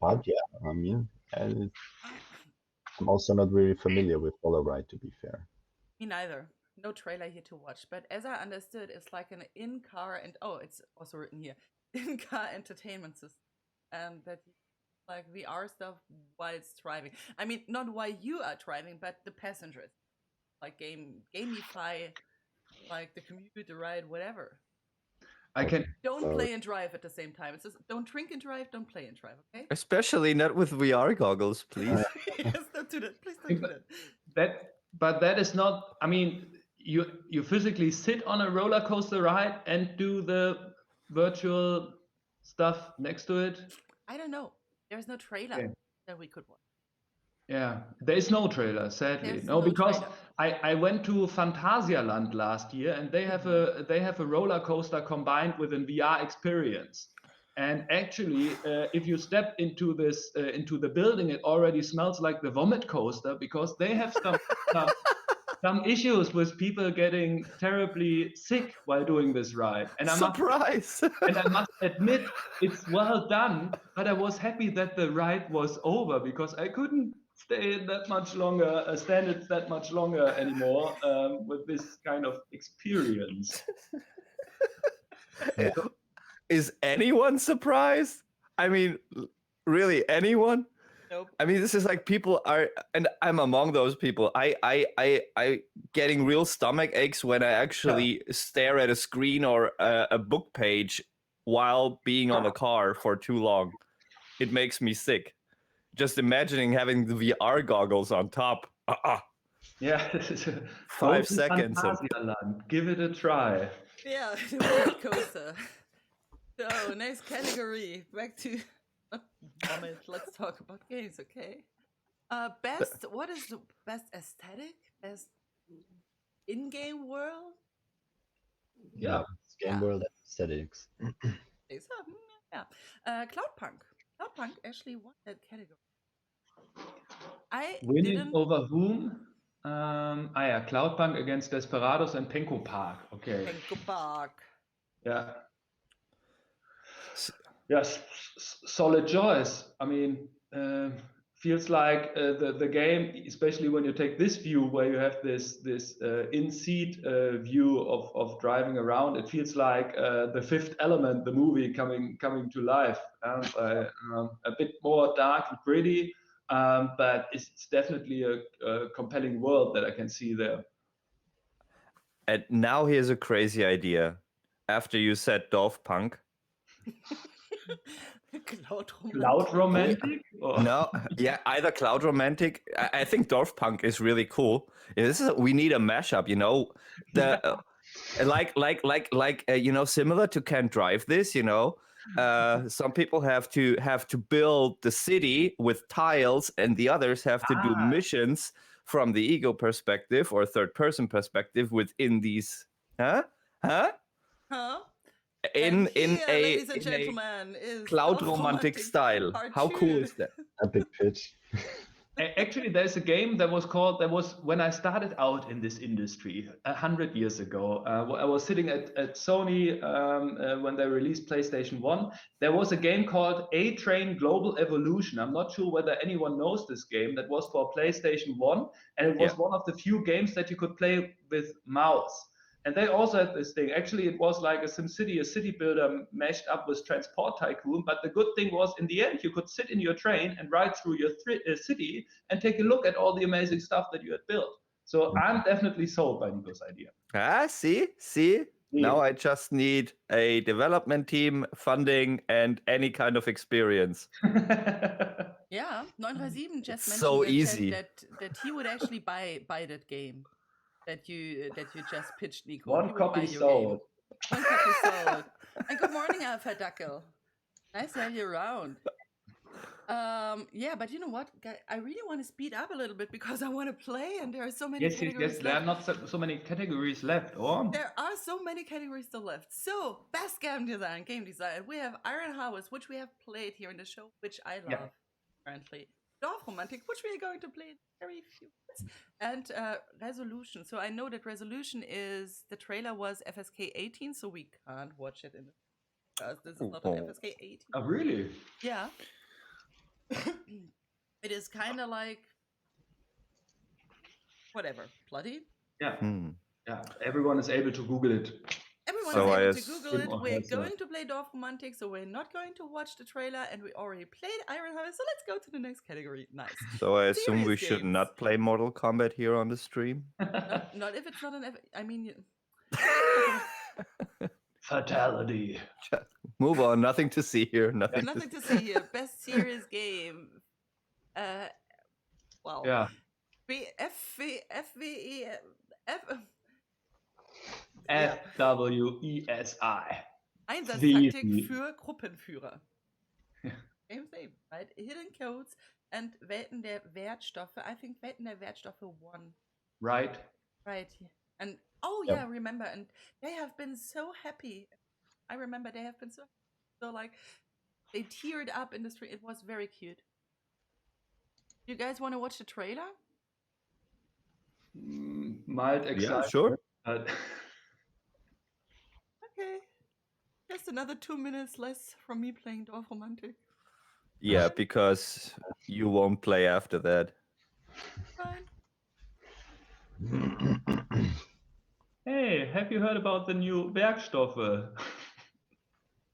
Speaker 3: but yeah, I mean, I'm also not really familiar with Hollow Ride, to be fair.
Speaker 1: Me neither. No trailer here to watch. But as I understood, it's like an in-car and it's also written here, in-car entertainment system, and that you like VR stuff while it's driving. I mean, not while you are driving, but the passengers, like gamify, like the commute, the ride, whatever.
Speaker 2: I can.
Speaker 1: Don't play and drive at the same time. It's just don't drink and drive, don't play and drive, okay?
Speaker 4: Especially not with VR goggles, please.
Speaker 1: Yes, don't do that. Please don't do that.
Speaker 2: But that is not. I mean, you physically sit on a roller coaster ride and do the virtual stuff next to it.
Speaker 1: I don't know. There's no trailer
Speaker 2: Okay.
Speaker 1: that we could watch.
Speaker 2: Yeah, there is no trailer, sadly.
Speaker 1: There's
Speaker 2: No,
Speaker 1: no
Speaker 2: because
Speaker 1: trailer.
Speaker 2: I went to Phantasialand last year, and they have a roller coaster combined with a VR experience. And actually, if you step into this into the building, it already smells like the vomit coaster because they have some issues with people getting terribly sick while doing this ride. And
Speaker 4: Surprise!
Speaker 2: I must admit, it's well done, but I was happy that the ride was over because I couldn't stand it that much longer anymore with this kind of experience.
Speaker 3: Yeah.
Speaker 4: Is anyone surprised? I mean, really, anyone?
Speaker 1: Nope.
Speaker 4: I mean, this is like people are, and I'm among those people. I getting real stomach aches when I actually stare at a screen or a book page while being on a car for too long. It makes me sick. Just imagining having the VR goggles on top.
Speaker 2: Yeah,
Speaker 4: 5 seconds.
Speaker 2: Phantasialand. Give it a try.
Speaker 1: Yeah, the roller coaster. So, next category. Back to vomit. Let's talk about games, okay? What is the best aesthetic? Best in-game world?
Speaker 2: Yeah.
Speaker 3: Game World Aesthetics.
Speaker 1: Yeah. Cloudpunk. Cloudpunk actually won that category. I
Speaker 2: Winning
Speaker 1: didn't.
Speaker 2: over whom? Yeah, Cloudpunk against Desperados and Penko Park. Okay.
Speaker 1: Penko Park.
Speaker 2: Yeah. Yes, solid choice. I mean, feels like the game, especially when you take this view where you have this in-seat view of driving around. It feels like the Fifth Element, the movie coming to life, a bit more dark and pretty, but it's definitely a compelling world that I can see there.
Speaker 4: And now here's a crazy idea. After you said Dorfpunk.
Speaker 2: Cloud romantic?
Speaker 4: No, yeah, either Cloud Romantic. I think Dorfpunk is really cool. We need a mashup, you know. The you know, similar to Can't Drive This, you know. Some people have to build the city with tiles, and the others have to do missions from the ego perspective or third person perspective within these. Huh? In
Speaker 1: ladies and
Speaker 4: a
Speaker 1: gentlemen, is
Speaker 4: Cloud Romantic style. How cool is that?
Speaker 3: Epic pitch.
Speaker 2: Actually, there's a game that was when I started out in this industry 100 years ago. I was sitting at Sony when they released PlayStation 1. There was a game called A-Train Global Evolution. I'm not sure whether anyone knows this game. That was for PlayStation 1, and it was one of the few games that you could play with mouse. And they also had this thing. Actually, it was like a SimCity, a city builder mashed up with Transport Tycoon. But the good thing was, in the end, you could sit in your train and ride through your city and take a look at all the amazing stuff that you had built. So I'm definitely sold by Nico's idea.
Speaker 4: See? Now I just need a development team, funding, and any kind of experience.
Speaker 1: Yeah, 937 just mentioned
Speaker 4: So
Speaker 1: in the chat
Speaker 4: easy.
Speaker 1: that he would actually buy that game that you just pitched, Nico.
Speaker 2: One
Speaker 1: He would
Speaker 2: copy
Speaker 1: buy your
Speaker 2: sold.
Speaker 1: game. One copy sold. And good morning, Alpha Dackel. Nice to have you around. Yeah, but you know what? I really want to speed up a little bit because I want to play, and there are so many categories
Speaker 2: Yes. There are
Speaker 1: left.
Speaker 2: not so many categories left, or?
Speaker 1: There are so many categories still left. So, best game design. We have Iron Harvest, which we have played here in the show, which I love currently. DORFROMANTIK, which we are going to play in very few minutes. And Resolution. So I know that Resolution the trailer was FSK 18, so we can't watch it because this is not an FSK 18.
Speaker 2: Oh, really?
Speaker 1: Yeah. It is kind of like whatever, bloody.
Speaker 2: Yeah. Yeah. Everyone is able to Google it.
Speaker 1: Everyone's able to Google it. We're going to play DORFROMANTIK, so we're not going to watch the trailer, and we already played Iron Harvest, so let's go to the next category. Nice.
Speaker 4: So I assume we should not play Mortal Kombat here on the stream?
Speaker 1: Not if it's not I mean...
Speaker 2: Fatality.
Speaker 4: Move on. Nothing to see here. Nothing
Speaker 1: to see here. Best serious game. Wow.
Speaker 2: Yeah. FWESI.
Speaker 1: Einsatztaktik für Gruppenführer. Same thing, right? Hidden Codes and Welten der Wertstoffe. I think Welten der Wertstoffe 1.
Speaker 2: Right.
Speaker 1: Right. And remember, and they have been so happy. I remember they have been so like they teared up in the street. It was very cute. You guys want to watch the trailer?
Speaker 2: Mild excited.
Speaker 4: Yeah, sure.
Speaker 1: Okay. Just another 2 minutes less from me playing DORFROMANTIK.
Speaker 4: Yeah, because you won't play after that.
Speaker 1: Fine.
Speaker 2: Hey, have you heard about the new Werkstoffe?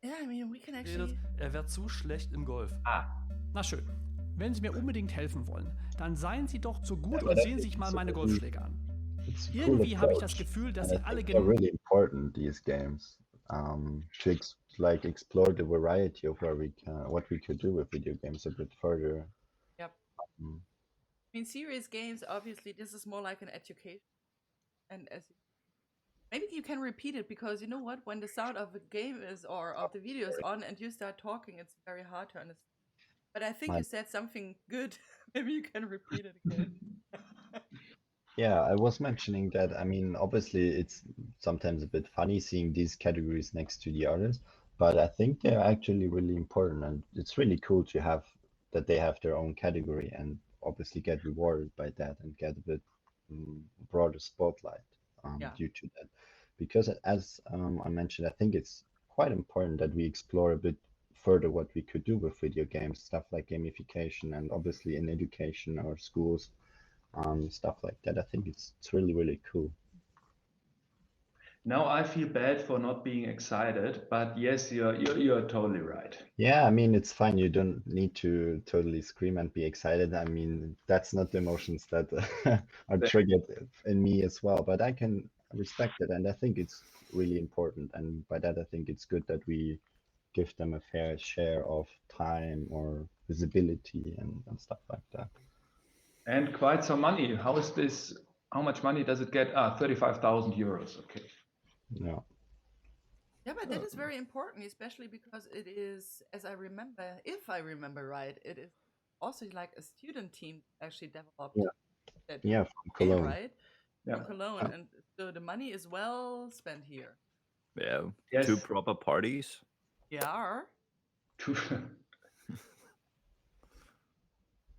Speaker 1: Yeah, I mean, we can actually...
Speaker 5: wird zu schlecht im Golf. Na schön. Wenn Sie mir unbedingt helfen wollen, dann seien Sie doch so gut und sehen sich mal meine Golfschläge an. Irgendwie habe ich das Gefühl, dass Sie alle
Speaker 3: they're really important, these games, to explore the variety of what we could do with video games a bit further.
Speaker 1: Yep. I mean, serious games, obviously, this is more like an education. And maybe you can repeat it, because you know what? When the sound of the game is or of the video is on and you start talking, it's very hard to understand. But I think you said something good. Maybe you can repeat it again.
Speaker 3: Yeah, I was mentioning that, I mean, obviously it's sometimes a bit funny seeing these categories next to the others, but I think they're actually really important, and it's really cool to have that they have their own category and obviously get rewarded by that and get a bit broader spotlight due to that. Because as I mentioned, I think it's quite important that we explore a bit further what we could do with video games, stuff like gamification, and obviously in education or schools, stuff like that. I think it's really, really cool.
Speaker 2: Now I feel bad for not being excited, but yes, you're totally right.
Speaker 3: Yeah, I mean, it's fine. You don't need to totally scream and be excited. I mean, that's not the emotions that are triggered in me as well, but I can respect it, and I think it's really important. And by that, I think it's good that we give them a fair share of time or visibility and stuff like that.
Speaker 2: And quite some money. How is this? How much money does it get? 35,000 euros. Okay.
Speaker 3: Yeah.
Speaker 1: Yeah, but that is very important, especially because it is, as I remember, if I remember right, it is also like a student team actually developed.
Speaker 3: Yeah, from Cologne.
Speaker 1: Right?
Speaker 2: Yeah.
Speaker 1: From Cologne. And so the money is well spent here.
Speaker 4: Yeah.
Speaker 2: Yes.
Speaker 4: 2 proper parties.
Speaker 1: Yeah.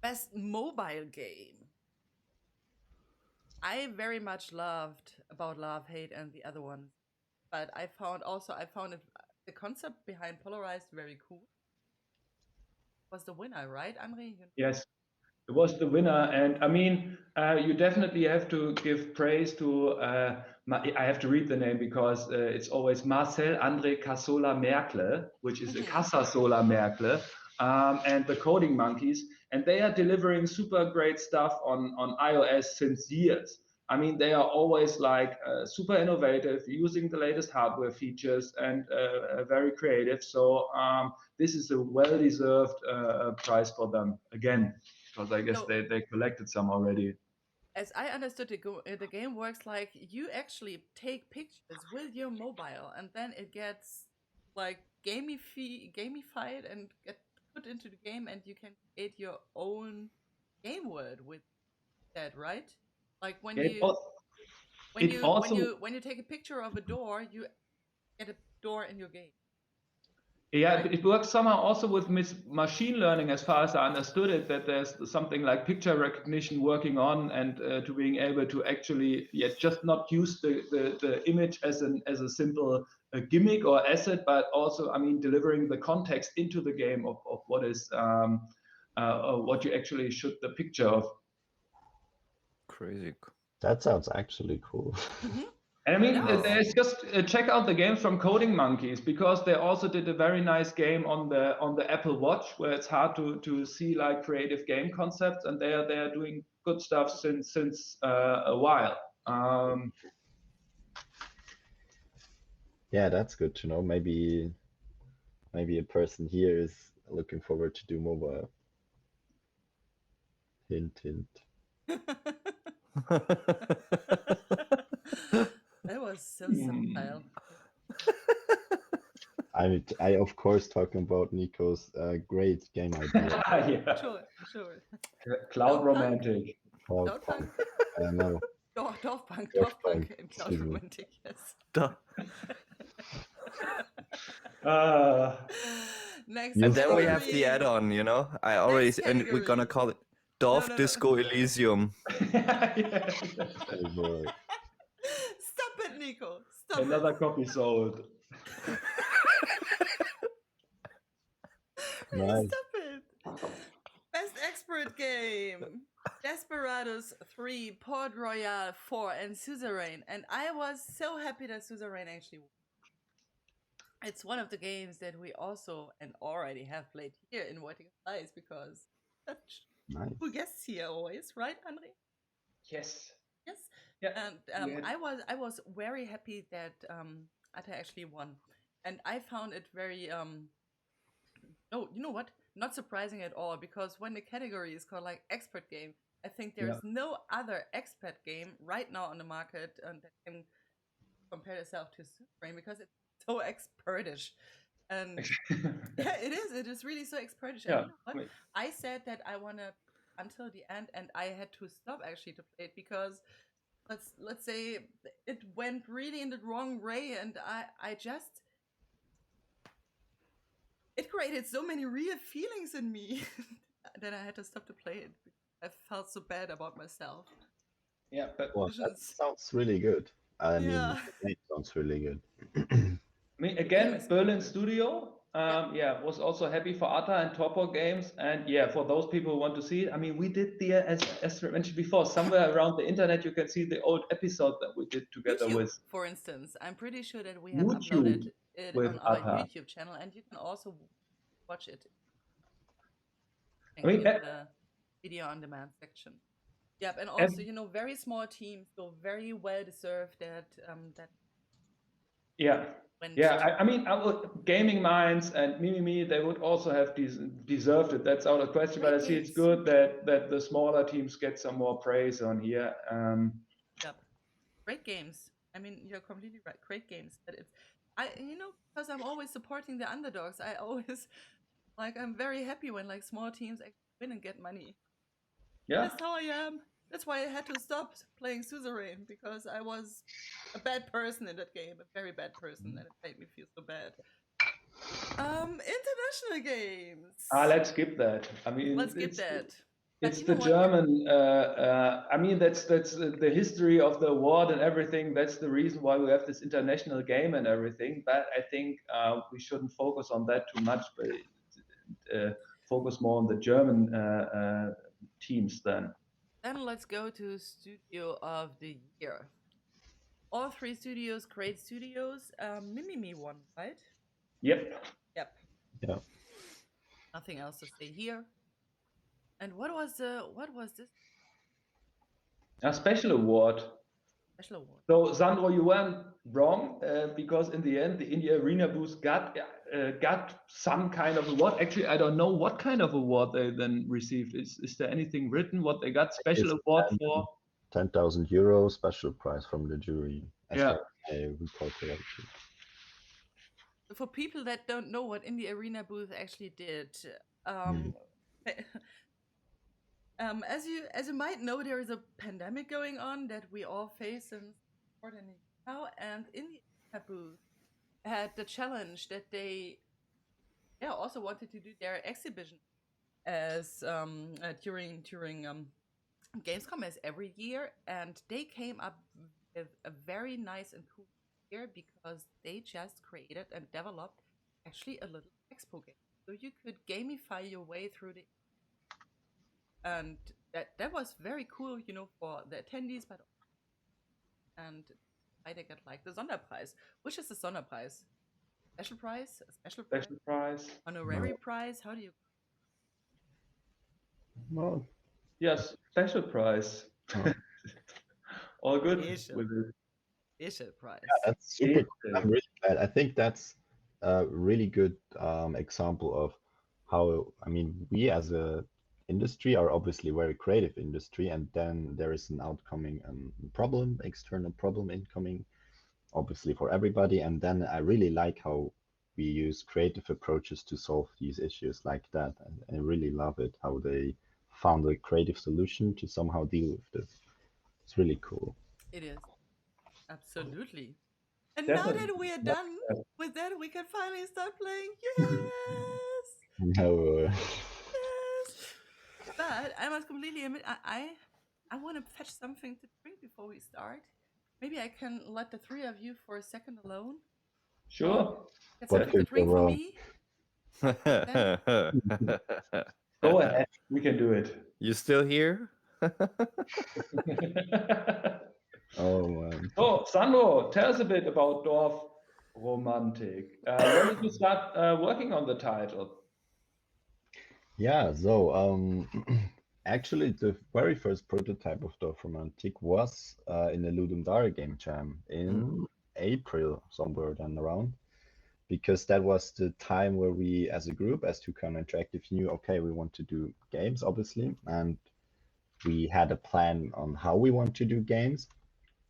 Speaker 1: Best mobile game. I very much loved About Love, Hate, and the other ones, but I found the concept behind Polarized very cool. Was the winner, right, André?
Speaker 2: Yes, it was the winner, and I mean, you definitely have to give praise to. I have to read the name because it's always Marcel André Casola Merkle, which is a Casasola Merkle, and the Coding Monkeys, and they are delivering super great stuff on iOS since years. I mean, they are always like super innovative, using the latest hardware features, and very creative. So this is a well-deserved prize for them again, because I guess they collected some already.
Speaker 1: As I understood it, the game works like you actually take pictures with your mobile, and then it gets like gamified and get put into the game, and you can create your own game world with that, right? Like when you take a picture of a door, you get a door in your game.
Speaker 2: Yeah, right? It works somehow also with machine learning, as far as I understood it, that there's something like picture recognition working on, and to being able to actually just not use the image as a simple gimmick or asset, but also, I mean, delivering the context into the game of what is what you actually shoot the picture of.
Speaker 4: Crazy.
Speaker 3: That sounds actually cool.
Speaker 2: And I mean, there's just check out the games from Coding Monkeys, because they also did a very nice game on the Apple Watch, where it's hard to see like creative game concepts, and they are doing good stuff since a while.
Speaker 3: Yeah, that's good to know. Maybe a person here is looking forward to do mobile. Hint, hint.
Speaker 1: That was so subtle.
Speaker 3: I of course talking about Nico's great game idea.
Speaker 2: Yeah.
Speaker 1: Sure.
Speaker 2: Cloud Romantic.
Speaker 3: Cloudpunk. No.
Speaker 1: Dorfpunk and Cloud Romantic, yes. Next,
Speaker 4: and then we have the add-on, you know. I already, and we're gonna call it Dorf Disco Elysium.
Speaker 3: Oh boy.
Speaker 1: Stop it, Nico. Stop
Speaker 2: Another
Speaker 1: it.
Speaker 2: copy sold.
Speaker 3: Nice.
Speaker 1: Stop it. Best expert game. Desperados 3, Port Royale 4, and Suzerain. And I was so happy that Suzerain actually won. It's one of the games that we also and already have played here in Vortiger Slice, because such cool guests here always, right, André?
Speaker 2: Yes.
Speaker 1: Yes.
Speaker 2: Yeah.
Speaker 1: And I was very happy that Atta actually won. And I found it very no, you know what? Not surprising at all, because when the category is called like expert game, I think there is no other expert game right now on the market that can compare itself to Suzerain, because it's so expertish. And yeah, it is really so expertish. And you know what? I said that I want to until the end, and I had to stop actually to play it, because let's say it went really in the wrong way, and I just it created so many real feelings in me that I had to stop to play it. I felt so bad about myself.
Speaker 2: Yeah, but
Speaker 3: that sounds really good. I mean, it sounds really good.
Speaker 2: I mean, again, Berlin Studio, was also happy for Atta and Topo Games, and for those people who want to see it, I mean, we did as mentioned before, somewhere around the internet you can see the old episode that we did together
Speaker 1: YouTube,
Speaker 2: with,
Speaker 1: for instance. I'm pretty sure that we have
Speaker 2: YouTube
Speaker 1: uploaded it on our
Speaker 2: Atta.
Speaker 1: YouTube channel, and you can also watch it.
Speaker 2: I mean,
Speaker 1: in the video on demand section. Yep, and also, very small teams, so very well deserved that
Speaker 2: I mean, our Gaming Minds and Mimimi, they would also have deserved it. That's out of question. But I see it's good that the smaller teams get some more praise on here.
Speaker 1: Yep, great games. I mean, you're completely right. Great games. But because I'm always supporting the underdogs, I always I'm very happy when small teams actually win and get money.
Speaker 2: Yeah,
Speaker 1: that's how I am. That's why I had to stop playing Suzerain, because I was a bad person in that game, a very bad person, and it made me feel so bad. International games.
Speaker 2: Let's skip that. I mean,
Speaker 1: let's skip that.
Speaker 2: It's
Speaker 1: you
Speaker 2: the
Speaker 1: know what?
Speaker 2: German. I mean, that's the history of the award and everything. That's the reason why we have this international game and everything. But I think we shouldn't focus on that too much, but focus more on the German teams then.
Speaker 1: Then let's go to Studio of the Year. All three studios, great studios. Mimimi won, right?
Speaker 2: Yep.
Speaker 1: Yep.
Speaker 3: Yeah.
Speaker 1: Nothing else to say here. And what was this
Speaker 2: A special award.
Speaker 1: special award?
Speaker 2: So Sandro, you weren't wrong because in the end, the Indie Arena booth got some kind of award. Actually, I don't know what kind of award they then received. Is there anything written what they got special award for?
Speaker 3: 10,000 euro special prize from the jury. As
Speaker 2: Yeah.
Speaker 3: far as I recall correctly.
Speaker 1: For people that don't know what Indie Arena booth actually did, as you might know, there is a pandemic going on that we all face in sport and now, and Indie Arena booth had the challenge that they also wanted to do their exhibition as during Gamescom as every year, and they came up with a very nice and cool year because they just created and developed actually a little expo game, so you could gamify your way through the, and that was very cool, you know, for the attendees, but and I got like the Sonderpreis. Which is the Sonderpreis? Special prize? A special prize?
Speaker 2: Special prize.
Speaker 1: Honorary prize? How do you?
Speaker 3: Well,
Speaker 2: Yes, special prize. All good
Speaker 1: Special.
Speaker 2: with it.
Speaker 1: Special prize.
Speaker 3: yeah, that's super cool.
Speaker 2: Special.
Speaker 3: I'm really glad. I think that's a really good example of how, I mean, we as a industry are obviously a very creative industry, and then there is an outcoming problem, external problem incoming, obviously for everybody. And then I really like how we use creative approaches to solve these issues like that. And I really love it, how they found a creative solution to somehow deal with this. It's really cool.
Speaker 1: It is. Absolutely. And
Speaker 2: Definitely.
Speaker 1: now that we are done with that, we can finally start playing. Yes!
Speaker 3: No,
Speaker 1: Yes! But I must completely admit, I want to fetch something to drink before we start. Maybe I can let the three of you for a second alone.
Speaker 2: Sure.
Speaker 1: Get
Speaker 3: What
Speaker 1: something to
Speaker 3: could go
Speaker 1: drink for
Speaker 3: wrong?
Speaker 1: me.
Speaker 2: Go ahead. We can do it.
Speaker 4: You still here?
Speaker 3: Oh man.
Speaker 2: So, Sandro, tell us a bit about DORFROMANTIK. When did you start working on the title?
Speaker 3: Yeah, so actually the very first prototype of DORFROMANTIK was in the Ludum Dare game jam in April, somewhere then around, because that was the time where we as a group, as Toukana Interactive, knew, okay, we want to do games, obviously, and we had a plan on how we want to do games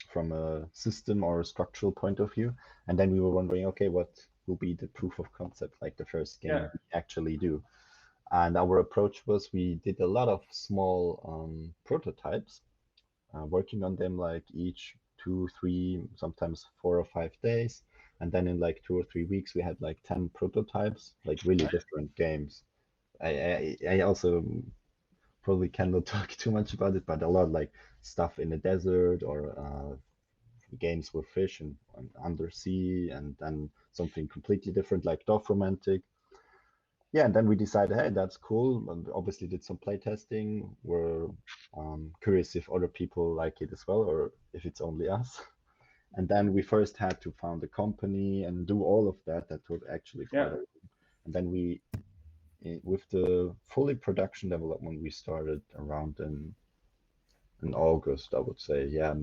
Speaker 3: from a system or a structural point of view. And then we were wondering, okay, what will be the proof of concept, like the first game we actually do? And our approach was, we did a lot of small prototypes, working on them like each 2, 3, sometimes 4 or 5 days. And then in like 2 or 3 weeks, we had like 10 prototypes, like really different games. I also probably cannot talk too much about it, but a lot like stuff in the desert, or games with fish and undersea, and then something completely different like DORFROMANTIK. Yeah, and then we decided, hey, that's cool, and obviously did some play testing. We're curious if other people like it as well, or if it's only us. And then we first had to found a company and do all of that. That was actually quite a lot. And then we, with the fully production development, we started around in August, I would say. Yeah,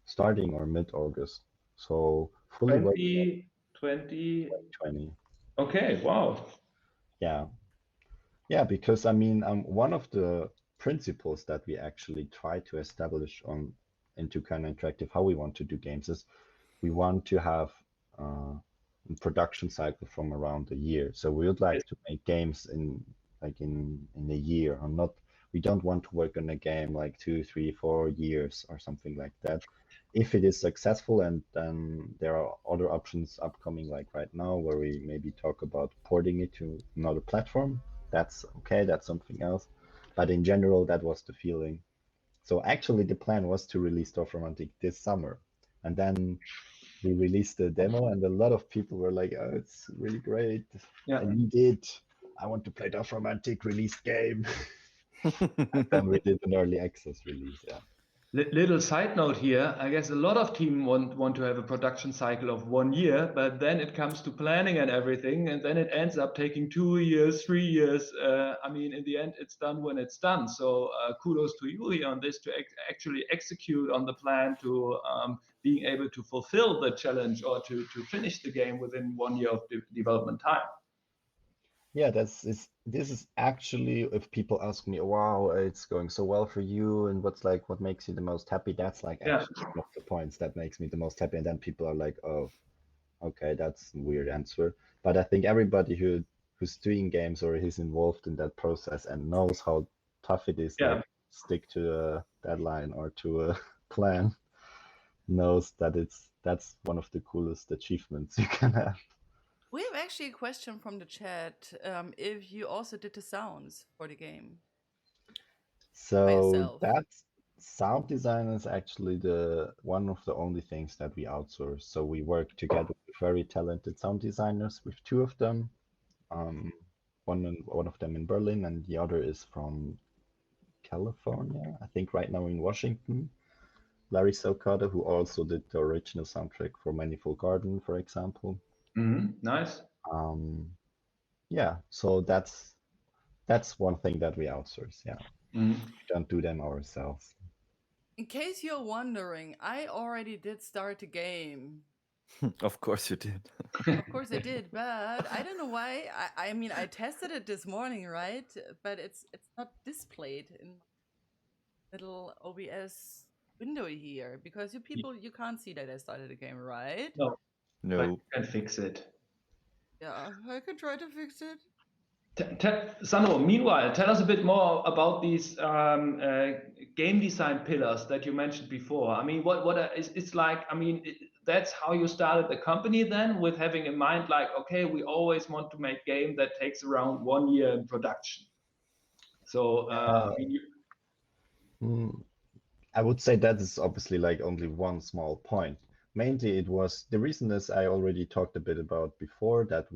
Speaker 3: starting or mid-August. So fully
Speaker 2: 2020. Okay, wow.
Speaker 3: Yeah. Yeah, because I mean, one of the principles that we actually try to establish in Toukana Interactive, how we want to do games, is we want to have a production cycle from around a year. So we would like to make games in a year, or not. We don't want to work on a game like 2, 3, 4 years or something like that. If it is successful, and then there are other options upcoming, like right now, where we maybe talk about porting it to another platform. That's okay, that's something else. But in general, that was the feeling. So actually, the plan was to release DORFROMANTIK this summer, and then we released the demo, and a lot of people were like, "Oh, it's really great. I need it. I want to play DORFROMANTIK release game." And then we did an early access release. Yeah.
Speaker 2: Little side note here, I guess a lot of teams want to have a production cycle of 1 year, but then it comes to planning and everything, and then it ends up taking 2 years, 3 years. I mean, in the end, it's done when it's done. So kudos to you here on this to actually execute on the plan to being able to fulfill the challenge or to finish the game within 1 year of development time.
Speaker 3: Yeah, this is actually, if people ask me, wow, it's going so well for you, and what makes you the most happy, that's like actually one of the points that makes me the most happy. And then people are like, oh, okay, that's a weird answer. But I think everybody who's doing games or is involved in that process and knows how tough it is to stick to a deadline or to a plan knows that that's one of the coolest achievements you can have.
Speaker 1: We have actually a question from the chat. If you also did the sounds for the game.
Speaker 3: So that sound design is actually one of the only things that we outsource. So we work together with very talented sound designers, with 2 of them. One of them in Berlin, and the other is from California, I think right now in Washington. Larry Sokada, who also did the original soundtrack for Manifold Garden, for example.
Speaker 2: Nice.
Speaker 3: Yeah, so that's one thing that we outsource. Yeah, we don't do them ourselves.
Speaker 1: In case you're wondering, I already did start the game.
Speaker 4: Of course you did.
Speaker 1: Of course I did, but I don't know why. I mean, I tested it this morning, right? But it's not displayed in my little OBS window here because you can't see that I started the game, right?
Speaker 2: No.
Speaker 4: No.
Speaker 2: You can fix it.
Speaker 1: Yeah, I can try to fix it.
Speaker 2: Sandro, meanwhile, tell us a bit more about these game design pillars that you mentioned before. I mean, it's like, I mean, that's how you started the company then, with having in mind, like, okay, we always want to make game that takes around 1 year in production. So,
Speaker 3: I would say that is obviously like only one small point. Mainly it was, the reason is I already talked a bit about before, that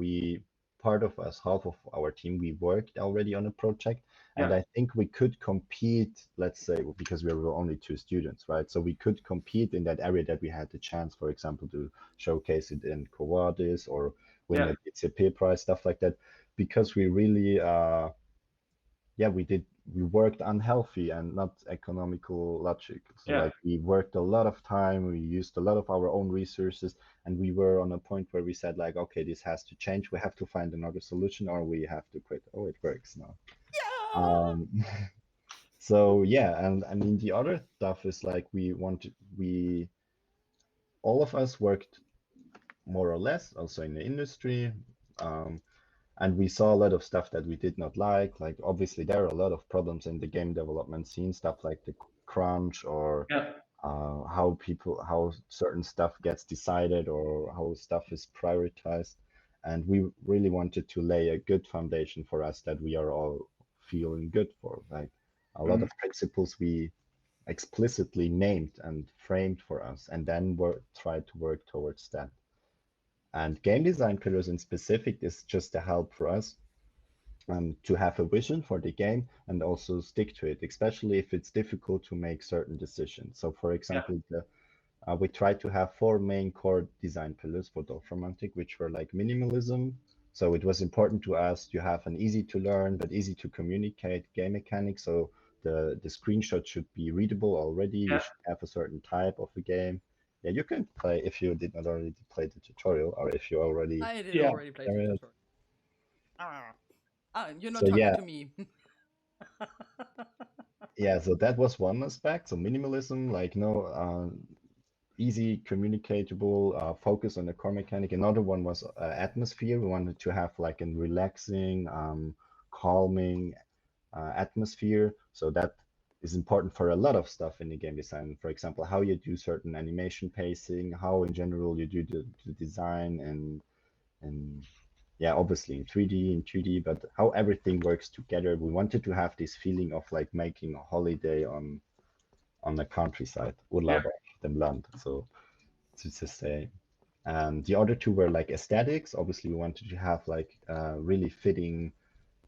Speaker 3: part of us, half of our team, we worked already on a project, and I think we could compete, let's say, because we were only 2 students, right? So we could compete in that area, that we had the chance, for example, to showcase it in VODs or win a DCP prize, stuff like that, because we really, we worked unhealthy and not economical logic. So like we worked a lot of time, we used a lot of our own resources, and we were on a point where we said like, okay, this has to change. We have to find another solution, or we have to quit. Oh, it works now. So yeah, and I mean the other stuff is like all of us worked more or less also in the industry. And we saw a lot of stuff that we did not like. Like obviously there are a lot of problems in the game development scene, stuff like the crunch, or how certain stuff gets decided, or how stuff is prioritized. And we really wanted to lay a good foundation for us that we are all feeling good for. Like a lot of principles we explicitly named and framed for us, and then tried to work towards that. And game design pillars in specific is just a help for us to have a vision for the game and also stick to it, especially if it's difficult to make certain decisions. So for example, we tried to have 4 main core design pillars for DORFROMANTIK, which were like minimalism. So it was important to us to have an easy to learn but easy to communicate game mechanic. So the screenshot should be readable already. You should have a certain type of a game. Yeah, you can play if you did not already play the tutorial, or if you already.
Speaker 1: I did already play the tutorial. You're not talking to me.
Speaker 3: Yeah, so that was one aspect. So minimalism, like easy communicatable, focus on the core mechanic. Another one was atmosphere. We wanted to have like a relaxing, calming atmosphere. So that is important for a lot of stuff in the game design. For example, how you do certain animation pacing, how in general you do the design, and yeah, obviously in 3D, in 2D, but how everything works together. We wanted to have this feeling of like making a holiday on the countryside,
Speaker 2: Yeah.
Speaker 3: Urlaub auf dem Land, so to say. And the other two were like aesthetics. Obviously, we wanted to have like really fitting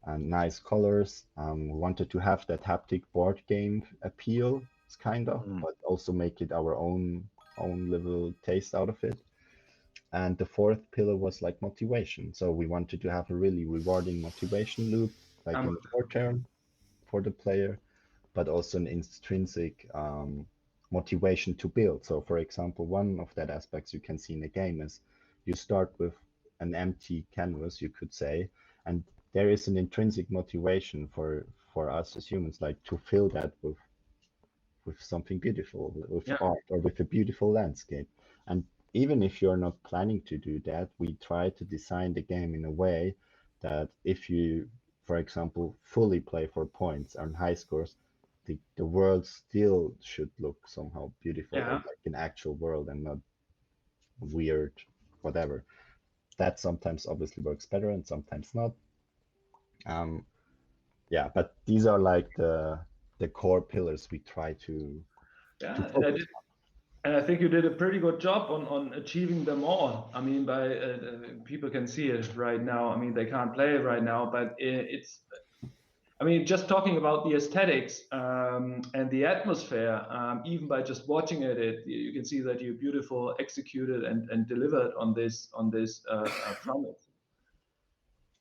Speaker 3: and nice colors. We wanted to have that haptic board game appeal, kind of, but also make it our own little taste out of it. And the fourth pillar was like motivation. So we wanted to have a really rewarding motivation loop, like in the short term for the player, but also an intrinsic motivation to build. So for example, one of that aspects you can see in the game is you start with an empty canvas, you could say, and there is an intrinsic motivation for us as humans, like to fill that with something beautiful, with art or with a beautiful landscape. And even if you're not planning to do that, we try to design the game in a way that if you, for example, fully play for points and high scores, the world still should look somehow beautiful, or like an actual world and not weird, whatever. That sometimes obviously works better and sometimes not. Yeah, but these are like the core pillars we try to focus on.
Speaker 2: And I think you did a pretty good job on achieving them all. I mean, by people can see it right now. I mean, they can't play it right now, but it's. I mean, just talking about the aesthetics and the atmosphere, even by just watching it, you can see that you beautiful executed and delivered on this promise.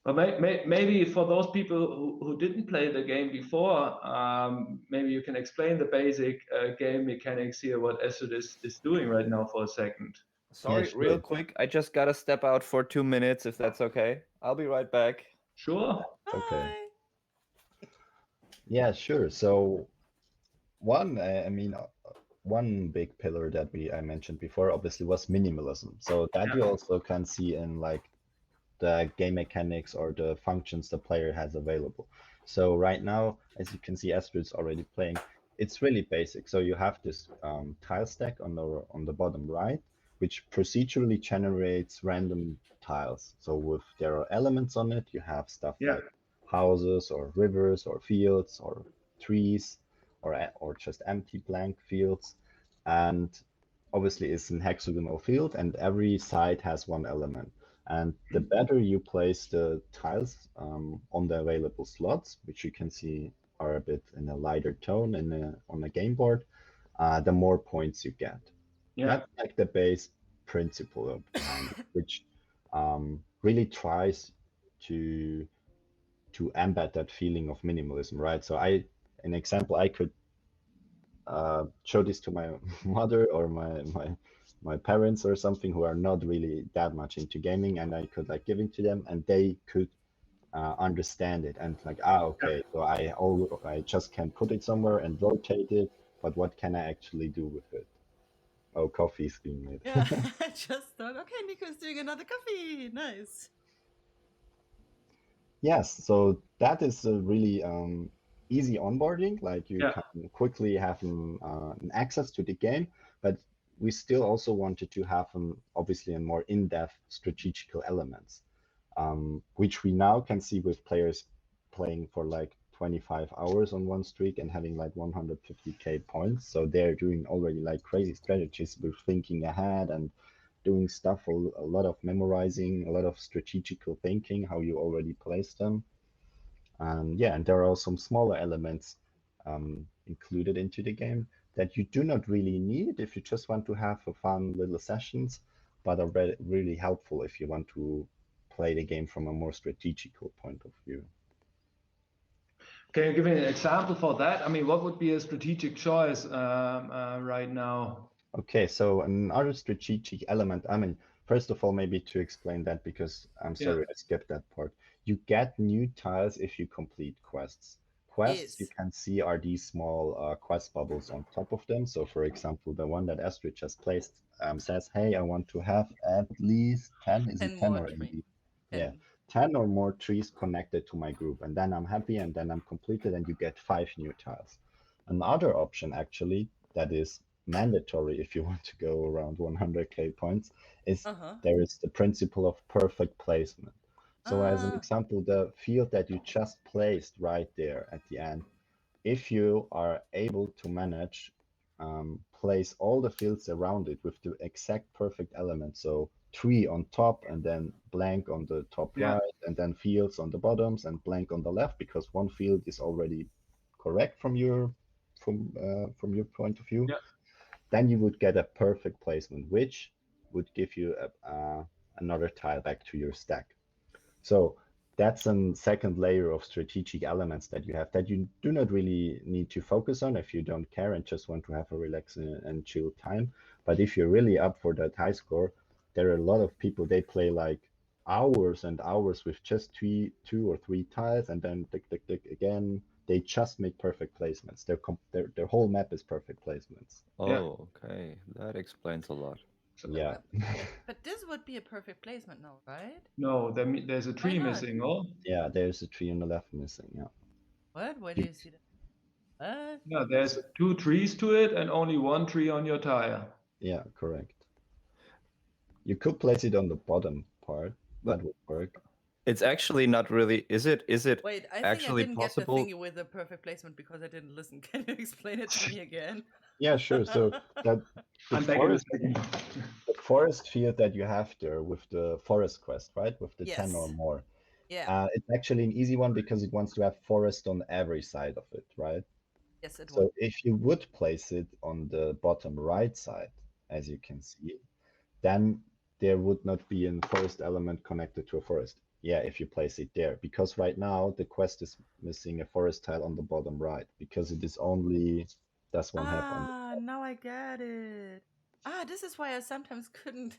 Speaker 2: But maybe for those people who didn't play the game before, maybe you can explain the basic game mechanics here, what Astrid is doing right now for a second.
Speaker 4: Sorry,
Speaker 3: Yeah, sure.
Speaker 4: real quick. I just gotta step out for 2 minutes, if that's okay. I'll be right back.
Speaker 2: Sure.
Speaker 3: Okay. Yeah, sure. So one, one big pillar that I mentioned before obviously was minimalism. So that you also can see in like the game mechanics or the functions the player has available. So right now, as you can see, Astrid's already playing. It's really basic. So you have this tile stack on the bottom right, which procedurally generates random tiles. So there are elements on it. You have stuff like houses or rivers or fields or trees or just empty blank fields. And obviously it's an hexagonal field, and every side has one element. And the better you place the tiles on the available slots, which you can see are a bit in a lighter tone on a game board, the more points you get. That's like the base principle behind it, which really tries to embed that feeling of minimalism, right? So an example, I could show this to my mother or my parents or something who are not really that much into gaming, and I could like give it to them and they could understand it and like, okay, so I just can put it somewhere and rotate it, but what can I actually do with it? Oh, coffee is being made.
Speaker 1: Yeah, I just thought, okay, Nico's doing another coffee. Nice.
Speaker 3: Yes, so that is a really easy onboarding. Like you can quickly have an access to the game, but we still also wanted to have obviously a more in-depth strategical elements, which we now can see with players playing for like 25 hours on one streak and having like 150k points. So they're doing already like crazy strategies with thinking ahead and doing stuff, a lot of memorizing, a lot of strategical thinking, how you already place them. And yeah, and there are some smaller elements included into the game that you do not really need if you just want to have a fun little sessions, but are really helpful if you want to play the game from a more strategical point of view.
Speaker 2: Can you give me an example for that? I mean, what would be a strategic choice right now?
Speaker 3: Okay, so another strategic element, I mean, first of all, maybe to explain that, because I'm sorry, I skipped that part. You get new tiles if you complete quests. Quests you can see are these small quest bubbles on top of them. So for example, the one that Astrid just placed says, hey, I want to have at least 10, is it 10 or 80? Yeah, 10 or more trees connected to my group. And then I'm happy and then I'm completed and you get 5 new tiles. Another option actually that is mandatory if you want to go around 100k points is there is the principle of perfect placement. So as an example, the field that you just placed right there at the end, if you are able to manage place all the fields around it with the exact perfect element, so tree on top and then blank on the top right, and then fields on the bottoms and blank on the left, because one field is already correct from your point of view, then you would get a perfect placement, which would give you another tile back to your stack. So that's a second layer of strategic elements that you have that you do not really need to focus on if you don't care and just want to have a relaxing and chill time. But if you're really up for that high score, there are a lot of people, they play like hours and hours with just two or three tiles and then tick, tick, tick again. They just make perfect placements. Their whole map is perfect placements.
Speaker 4: Oh, okay. That explains a lot.
Speaker 3: Yeah.
Speaker 1: But this would be a perfect placement now, right?
Speaker 2: No, there's a tree missing, oh?
Speaker 3: Yeah, there's a tree on the left missing, yeah.
Speaker 1: What? Where do you see that? What?
Speaker 2: Yeah, there's 2 trees to it and only 1 tree on your tile.
Speaker 3: Yeah, correct. You could place it on the bottom part. That would work.
Speaker 4: It's actually not really. Is it?
Speaker 1: Wait, I
Speaker 4: actually
Speaker 1: think I didn't
Speaker 4: possible?
Speaker 1: get the thingy with the perfect placement because I didn't listen. Can you explain it to me again?
Speaker 3: Yeah, sure. So that the forest field that you have there with the forest quest, right? With the 10 or more.
Speaker 1: Yeah.
Speaker 3: It's actually an easy one because it wants to have forest on every side of it, right?
Speaker 1: Yes, it
Speaker 3: So
Speaker 1: would.
Speaker 3: if you would place it on the bottom right side, as you can see, then there would not be a forest element connected to a forest. Yeah, if you place it there, because right now the quest is missing a forest tile on the bottom right because it is only does one have on.
Speaker 1: Now I get it. This is why I sometimes couldn't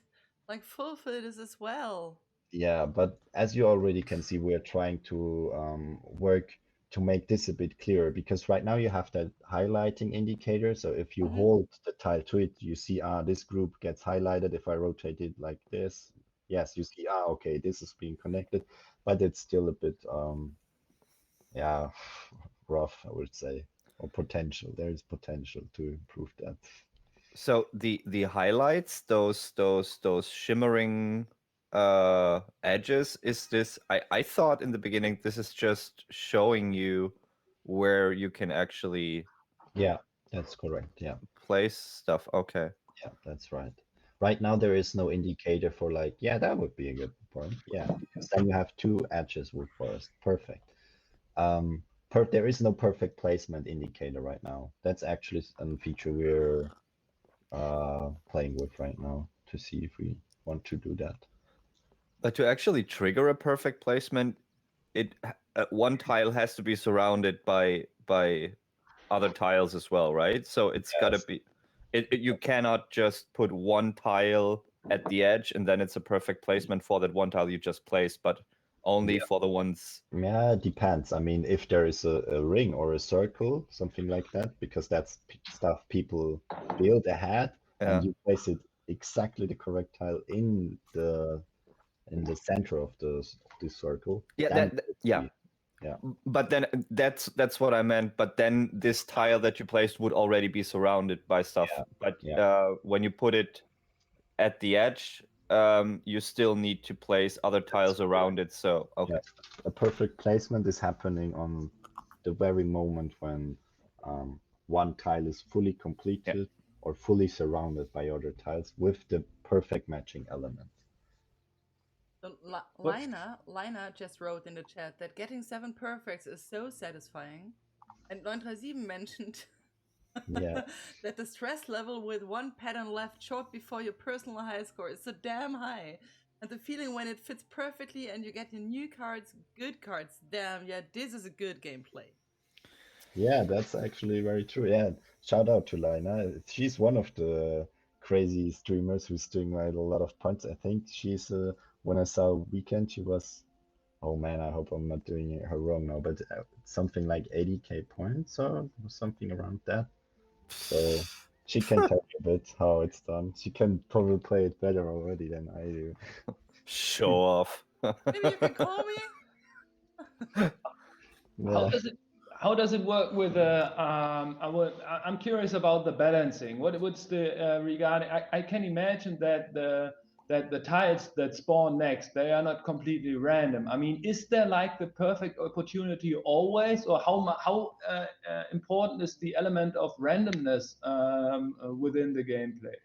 Speaker 1: like fulfill this as well.
Speaker 3: Yeah, but as you already can see, we're trying to work to make this a bit clearer, because right now you have that highlighting indicator. So if you hold the tile to it, you see, this group gets highlighted. If I rotate it like this, yes, you see, okay, this is being connected, but it's still a bit, yeah, rough, I would say, or potential. There is potential to improve that.
Speaker 4: So the highlights, those shimmering edges, is this? I thought in the beginning this is just showing you where you can actually.
Speaker 3: Yeah, that's correct. Yeah.
Speaker 4: Place stuff. Okay.
Speaker 3: Yeah, that's right. Right now there is no indicator for like, yeah, that would be a good point. Yeah, because then you have 2 edges with forest. Perfect. There is no perfect placement indicator right now. That's actually a feature we're playing with right now to see if we want to do that.
Speaker 4: But to actually trigger a perfect placement, one tile has to be surrounded by other tiles as well, right? So it's gotta be. You cannot just put one tile at the edge and then it's a perfect placement for that one tile you just placed, but only for the ones.
Speaker 3: Yeah, it depends. I mean, if there is a ring or a circle, something like that, because that's stuff people build ahead, and you place it exactly the correct tile in the center of the circle.
Speaker 4: Yeah, yeah. But then that's what I meant. But then this tile that you placed would already be surrounded by stuff. Yeah. But when you put it at the edge, you still need to place other tiles around it. So okay.
Speaker 3: Yeah. A perfect placement is happening on the very moment when one tile is fully completed or fully surrounded by other tiles with the perfect matching element.
Speaker 1: So Lina just wrote in the chat that getting 7 perfects is so satisfying. And 937 mentioned that the stress level with 1 pattern left short before your personal high score is so damn high. And the feeling when it fits perfectly and you get your new cards, good cards, damn, yeah, this is a good gameplay.
Speaker 3: Yeah, that's actually very true. Yeah, shout out to Lina. She's one of the crazy streamers who's doing like a lot of points. I think she's when I saw Weekend, she was, oh man, I hope I'm not doing her wrong now, but something like 80k points or something around that. So she can tell you a bit how it's done. She can probably play it better already than I do.
Speaker 4: Show off.
Speaker 1: Maybe you can call me.
Speaker 2: How does it work with I'm curious about the balancing. What's the regarding? I can imagine that the that the tiles that spawn next, they are not completely random. I mean, is there like the perfect opportunity always, or how important is the element of randomness within the gameplay?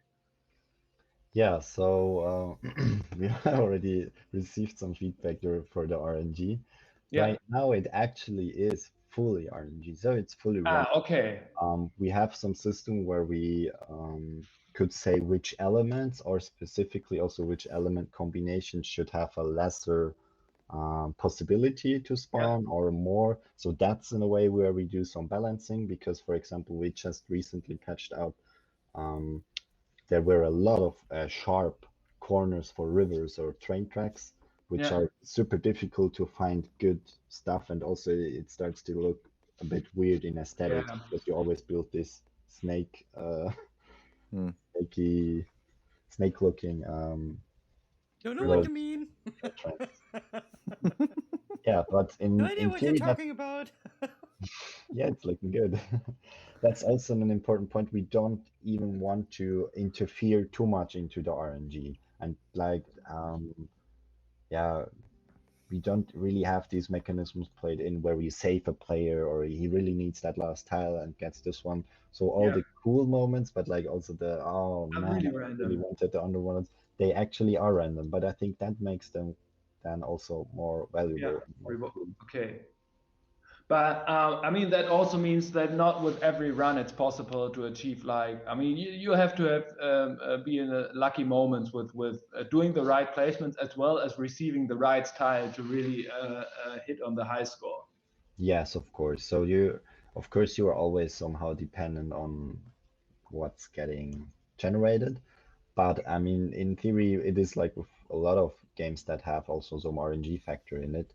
Speaker 3: Yeah, so we already received some feedback there for the RNG.
Speaker 2: Yeah.
Speaker 3: Right now, it actually is fully RNG, so it's fully random.
Speaker 2: Okay.
Speaker 3: We have some system where we could say which elements, or specifically also which element combinations should have a lesser possibility to spawn or more. So that's in a way where we do some balancing, because, for example, we just recently patched out there were a lot of sharp corners for rivers or train tracks, which are super difficult to find good stuff, and also it starts to look a bit weird in aesthetics because you always build this snake, snake looking.
Speaker 1: Don't know what you mean.
Speaker 3: Yeah, but
Speaker 1: No idea
Speaker 3: in
Speaker 1: what
Speaker 3: theory,
Speaker 1: you're talking about.
Speaker 3: yeah, it's looking good. That's also an important point. We don't even want to interfere too much into the RNG, and like, yeah, we don't really have these mechanisms played in where we save a player or he really needs that last tile and gets this one. So all the cool moments, but like also the, oh man, I really wanted the under ones, they actually are random, but I think that makes them then also more valuable.
Speaker 2: Yeah. Okay. But I mean, that also means that not with every run it's possible to achieve, like, I mean, you have to have be in a lucky moments with doing the right placements as well as receiving the right tile to really hit on the high score.
Speaker 3: Yes, of course. So of course, you are always somehow dependent on what's getting generated. But I mean, in theory, it is like with a lot of games that have also some RNG factor in it.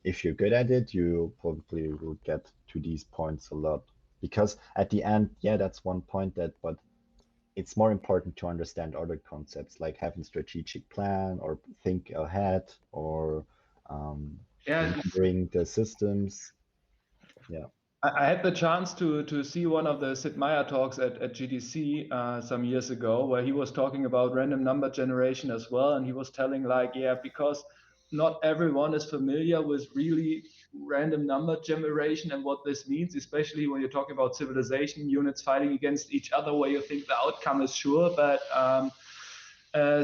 Speaker 3: If you're good at it, you probably will get to these points a lot. Because at the end, yeah, that's one point but it's more important to understand other concepts like having strategic plan or think ahead or remembering the systems. Yeah.
Speaker 2: I had the chance to see one of the Sid Meier talks at GDC some years ago, where he was talking about random number generation as well, and he was telling like, yeah, because not everyone is familiar with really random number generation and what this means, especially when you're talking about civilization units fighting against each other, where you think the outcome is sure, but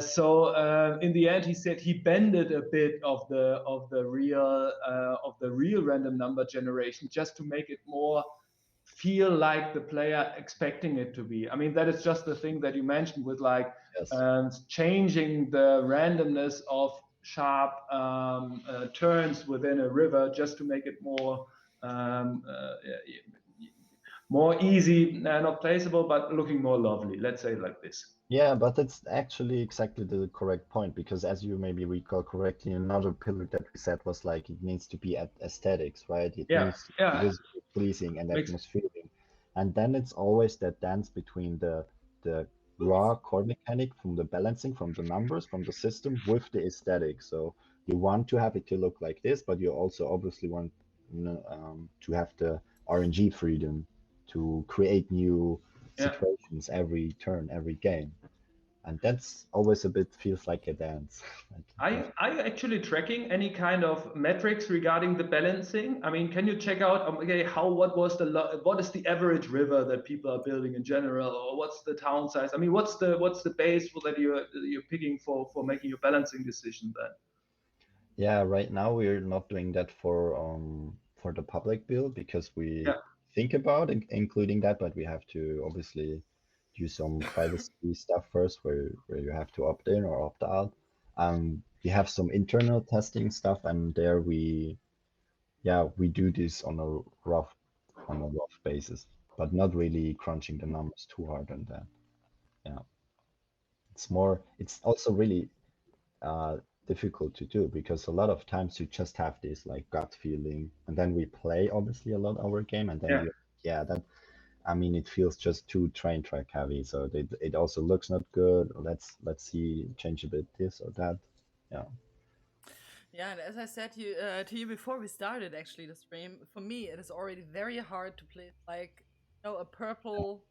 Speaker 2: so in the end, he said he bended a bit of the real random number generation just to make it more feel like the player expecting it to be. I mean, that is just the thing that you mentioned with like changing the randomness of sharp turns within a river just to make it more easy, not placeable, but looking more lovely. Let's say it like this.
Speaker 3: Yeah, but that's actually exactly the correct point, because as you maybe recall correctly, another pillar that we said was like it needs to be at aesthetics, right? It needs to be visually pleasing and atmospheric. And then it's always that dance between the raw core mechanic from the balancing, from the numbers, from the system with the aesthetic. So you want to have it to look like this, but you also obviously want to have the RNG freedom to create new situations every turn, every game. And that's always a bit feels like a dance.
Speaker 2: Are you actually tracking any kind of metrics regarding the balancing? I mean, can you check out, okay, what is the average river that people are building in general, or what's the town size? I mean, what's the base that you're picking for making your balancing decision then?
Speaker 3: Yeah, right now we're not doing that for the public build because we think about including that, but we have to obviously do some privacy stuff first where you have to opt in or opt out. We have some internal testing stuff, and there we do this on a rough basis, but not really crunching the numbers too hard on that. Yeah. It's also really difficult to do because a lot of times you just have this like gut feeling, and then we play obviously a lot our game, and then I mean, it feels just too train track heavy, so it also looks not good. Let's see, change a bit this or that.
Speaker 1: Yeah, and as I said to you before we started actually the stream, for me it is already very hard to play like a purple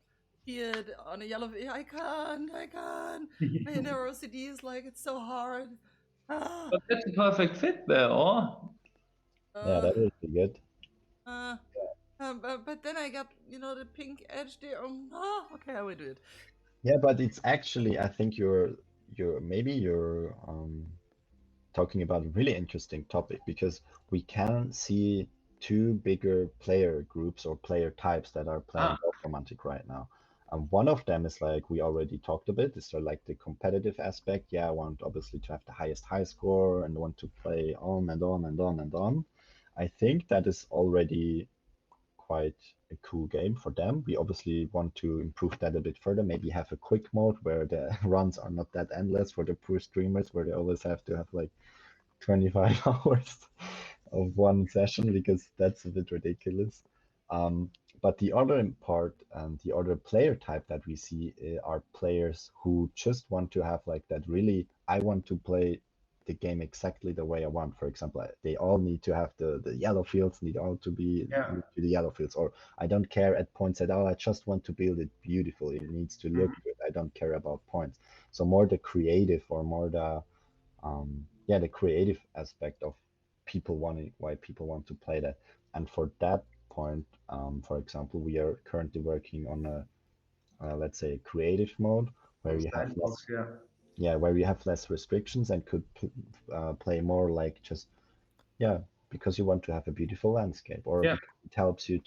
Speaker 1: Kid on a yellow. I can't. My inner OCD is like it's so hard. Ah,
Speaker 2: But that's a perfect fit there, or?
Speaker 3: Yeah, that would be good.
Speaker 1: But then I got the pink edge there. Okay, I will do it.
Speaker 3: Yeah, but it's actually, I think you're talking about a really interesting topic, because we can see two bigger player groups or player types that are playing DORFROMANTIK right now. And one of them is like we already talked a bit, is sort of like the competitive aspect. Yeah, I want obviously to have the highest high score and want to play on and on and on and on. I think that is already quite a cool game for them. We obviously want to improve that a bit further, maybe have a quick mode where the runs are not that endless for the poor streamers, where they always have to have like 25 hours of one session, because that's a bit ridiculous. But the other part and the other player type that we see are players who just want to have like that really, I want to play the game exactly the way I want. For example, they all need to have the yellow fields, need all to be to the yellow fields, or I don't care at points at all. I just want to build it beautifully. It needs to look good. I don't care about points. So more the creative, or more the the creative aspect of why people want to play that. And for that point, for example, we are currently working on a let's say creative mode where you have less, where you have less restrictions and could play more like just because you want to have a beautiful landscape, or because it helps you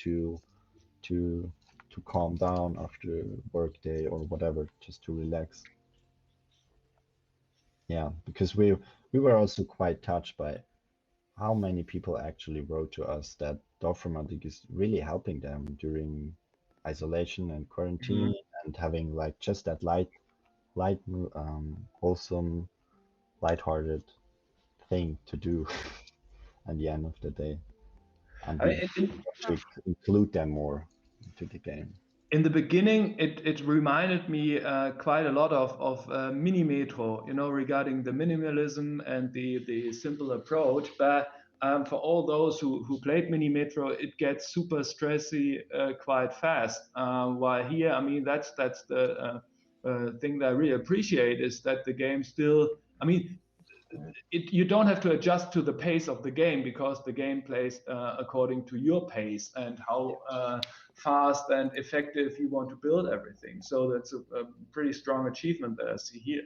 Speaker 3: to calm down after work day or whatever, just to relax. Yeah, because we were also quite touched by how many people actually wrote to us that DORFROMANTIK is really helping them during isolation and quarantine, and having like just that light, wholesome, lighthearted thing to do at the end of the day. And we want to include them more into the game.
Speaker 2: In the beginning, it reminded me quite a lot of Mini Metro, regarding the minimalism and the simple approach. But for all those who played Mini Metro, it gets super stressy quite fast. While here, I mean, that's the thing that I really appreciate, is that the game still, I mean, you don't have to adjust to the pace of the game, because the game plays according to your pace and how fast and effective you want to build everything. So that's a pretty strong achievement that I see here.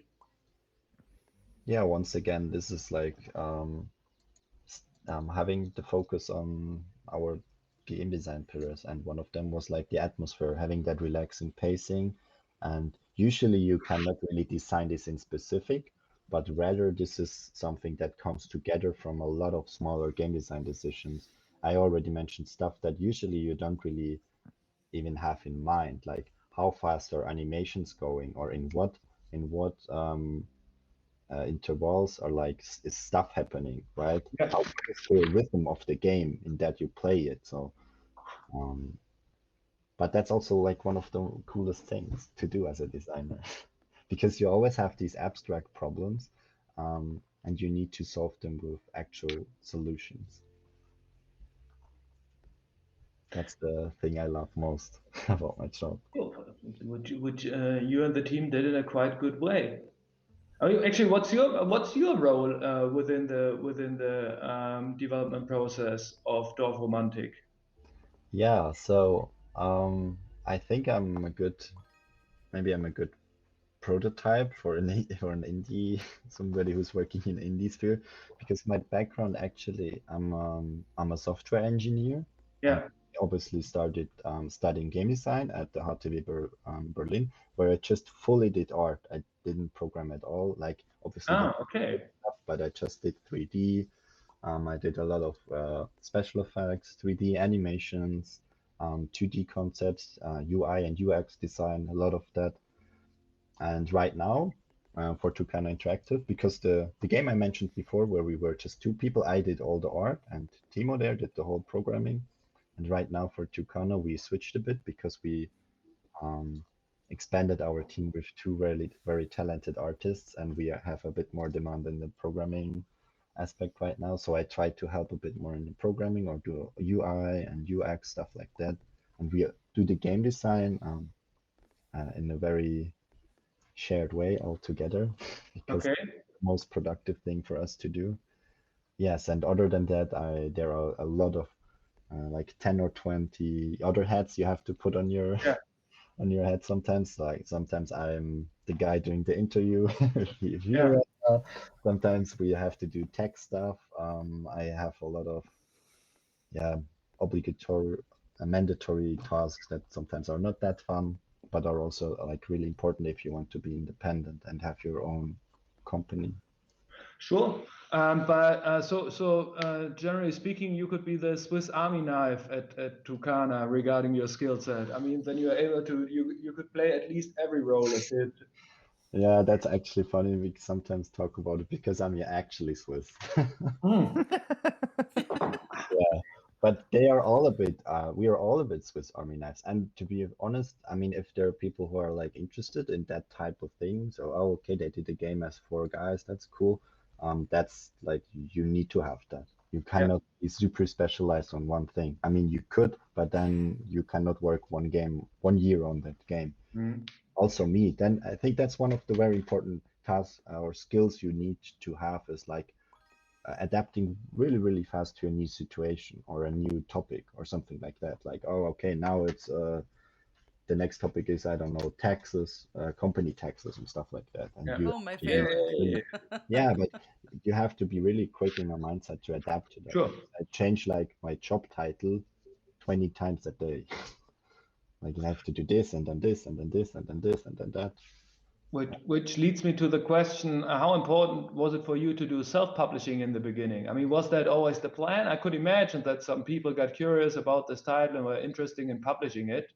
Speaker 3: Yeah, once again, this is like having the focus on our game design pillars, and one of them was like the atmosphere, having that relaxing pacing. And usually you cannot really design this in specific, but rather this is something that comes together from a lot of smaller game design decisions. I already mentioned stuff that usually you don't really even have in mind, like how fast are animations going, or in what intervals are like is stuff happening, right? How is the rhythm of the game in that you play it? So but that's also like one of the coolest things to do as a designer because you always have these abstract problems, and you need to solve them with actual solutions. That's the thing I love most about my job.
Speaker 2: Which you and the team did in a quite good way. Actually, what's your role within the development process of DORFROMANTIK?
Speaker 3: Yeah, so I think I'm a good prototype for an indie, somebody who's working in indie sphere, because my background actually, I'm a software engineer.
Speaker 2: Yeah.
Speaker 3: Obviously started studying game design at the HTW Berlin, where I just fully did art. I didn't program at all, like obviously stuff, but I just did 3D. I did a lot of special effects, 3D animations, 2D concepts, UI and UX design, a lot of that. And right now, for Toukana Interactive, because the game I mentioned before, where we were just two people, I did all the art and Timo there did the whole programming. And right now for Toukana, we switched a bit because we expanded our team with two very talented artists, and we have a bit more demand in the programming aspect right now. So I try to help a bit more in the programming, or do UI and UX stuff like that. And we do the game design. in a very shared way all together because
Speaker 2: Okay.
Speaker 3: it's the most productive thing for us to do. Yes, and other than that, there are a lot of like 10 or 20 other hats you have to put on your
Speaker 2: Yeah.
Speaker 3: on your head sometimes. Like sometimes I'm the guy doing the interview if
Speaker 2: Yeah.
Speaker 3: you're right now. Sometimes we have to do tech stuff. I have a lot of obligatory mandatory tasks that sometimes are not that fun, but are also like really important if you want to be independent and have your own company.
Speaker 2: Sure. But generally speaking, you could be the Swiss Army knife at Toukana regarding your skill set. I mean, then you're able to, you could play at least every role a bit.
Speaker 3: Yeah, that's actually funny. We sometimes talk about it because I'm actually Swiss. Yeah, but they are all a bit, we are all a bit Swiss Army knives. And to be honest, I mean, if there are people who are like interested in that type of thing, so, oh, okay, they did a game as 4 guys, that's cool. That's like, you need to have that. You
Speaker 2: Yeah.
Speaker 3: cannot be super specialized on one thing. I mean, you could, but then you cannot work 1 year on that game.
Speaker 2: Mm.
Speaker 3: Also me, then I think that's one of the very important tasks or skills you need to have is like adapting really, really fast to a new situation or a new topic or something like that. Like, oh, okay, now it's the next topic is, I don't know, taxes, company taxes and stuff like that. And
Speaker 2: Yeah.
Speaker 3: you
Speaker 1: Oh, my
Speaker 3: have to be
Speaker 1: favorite.
Speaker 3: really, yeah, but you have to be really quick in your mindset to adapt to that.
Speaker 2: Sure.
Speaker 3: I change like my job title 20 times a day. Like, you have to do this and then this and then this and then this and then that.
Speaker 2: Which leads me to the question, how important was it for you to do self-publishing in the beginning? I mean, was that always the plan? I could imagine that some people got curious about this title and were interested in publishing it.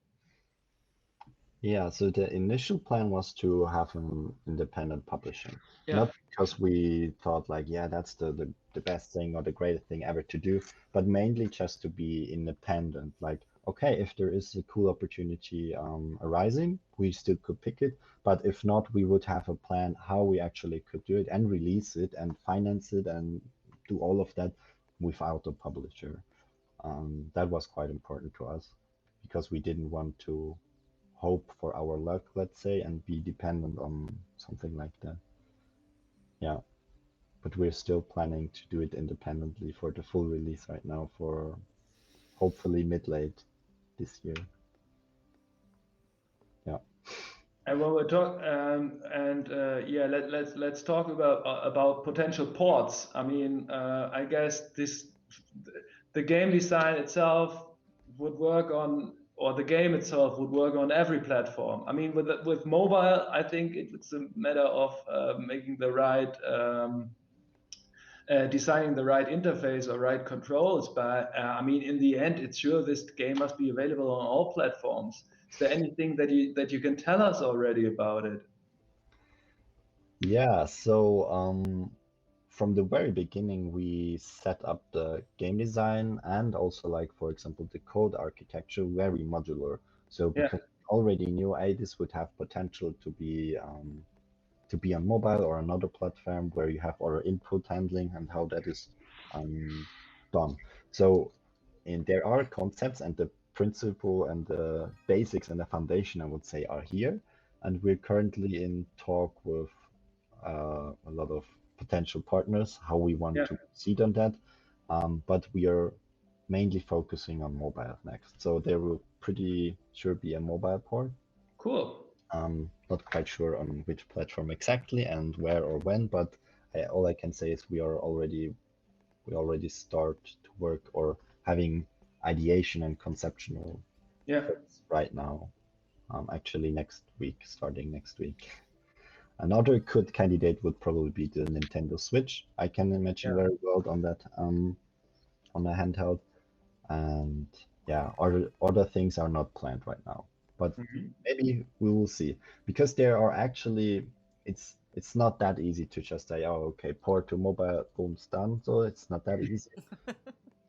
Speaker 3: Yeah, so the initial plan was to have an independent publishing.
Speaker 2: Yeah.
Speaker 3: Not because we thought like, yeah, that's the best thing or the greatest thing ever to do, but mainly just to be independent. Like, okay, if there is a cool opportunity arising, we still could pick it. But if not, we would have a plan how we actually could do it and release it and finance it and do all of that without a publisher. That was quite important to us because we didn't want to hope for our luck, let's say, and be dependent on something like that. Yeah, but we're still planning to do it independently for the full release right now for hopefully mid-late this year. Yeah.
Speaker 2: And when we're talking, yeah, let's talk about potential ports. I mean, I guess the game design itself would work on, or the game itself would work on every platform. I mean, with mobile, I think it's a matter of making the right, designing the right interface or right controls. But I mean, in the end, it's sure this game must be available on all platforms. Is there anything that you can tell us already about it?
Speaker 3: Yeah, so from the very beginning, we set up the game design and also, like, for example, the code architecture very modular. So
Speaker 2: Yeah.
Speaker 3: because we already knew, hey, this would have potential to be on mobile or another platform where you have our input handling and how that is done. So, and there are concepts and the principle and the basics and the foundation, I would say, are here. And we're currently in talk with a lot of potential partners, how we want
Speaker 2: Yeah.
Speaker 3: to proceed on that. But we are mainly focusing on mobile next. So there will pretty sure be a mobile port.
Speaker 2: Cool.
Speaker 3: Not quite sure on which platform exactly and where or when, but all I can say is we already start to work or having ideation and conceptual
Speaker 2: Yeah.
Speaker 3: phase right now. Actually starting next week. Another good candidate would probably be the Nintendo Switch. I can imagine
Speaker 2: Yeah.
Speaker 3: very well on that on a handheld. And yeah, other things are not planned right now, but
Speaker 2: Mhm.
Speaker 3: maybe we will see because there are actually it's not that easy to just say, oh, okay, port to mobile, boom's done. So it's not that easy.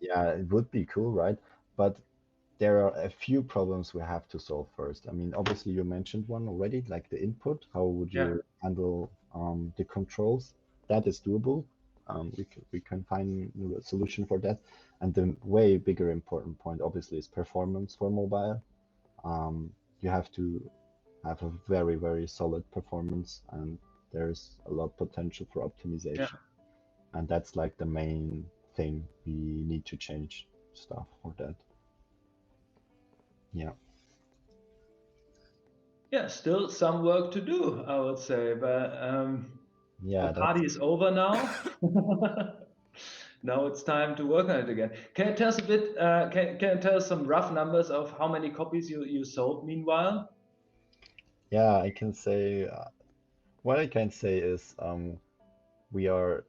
Speaker 3: Yeah, it would be cool, right? But there are a few problems we have to solve first. I mean, obviously you mentioned one already, like the input. How would
Speaker 2: Yeah.
Speaker 3: you handle the controls? That is doable. We can find a solution for that. And the way bigger important point, obviously, is performance for mobile. You have to have a very, very solid performance, and there's a lot of potential for optimization. And that's like the main thing. We need to change stuff for that. Yeah.
Speaker 2: Yeah, still some work to do, I would say, but the party is over now. Now it's time to work on it again. Can you tell us a bit? Can you tell us some rough numbers of how many copies you sold meanwhile?
Speaker 3: Yeah, I can say. What I can say is we are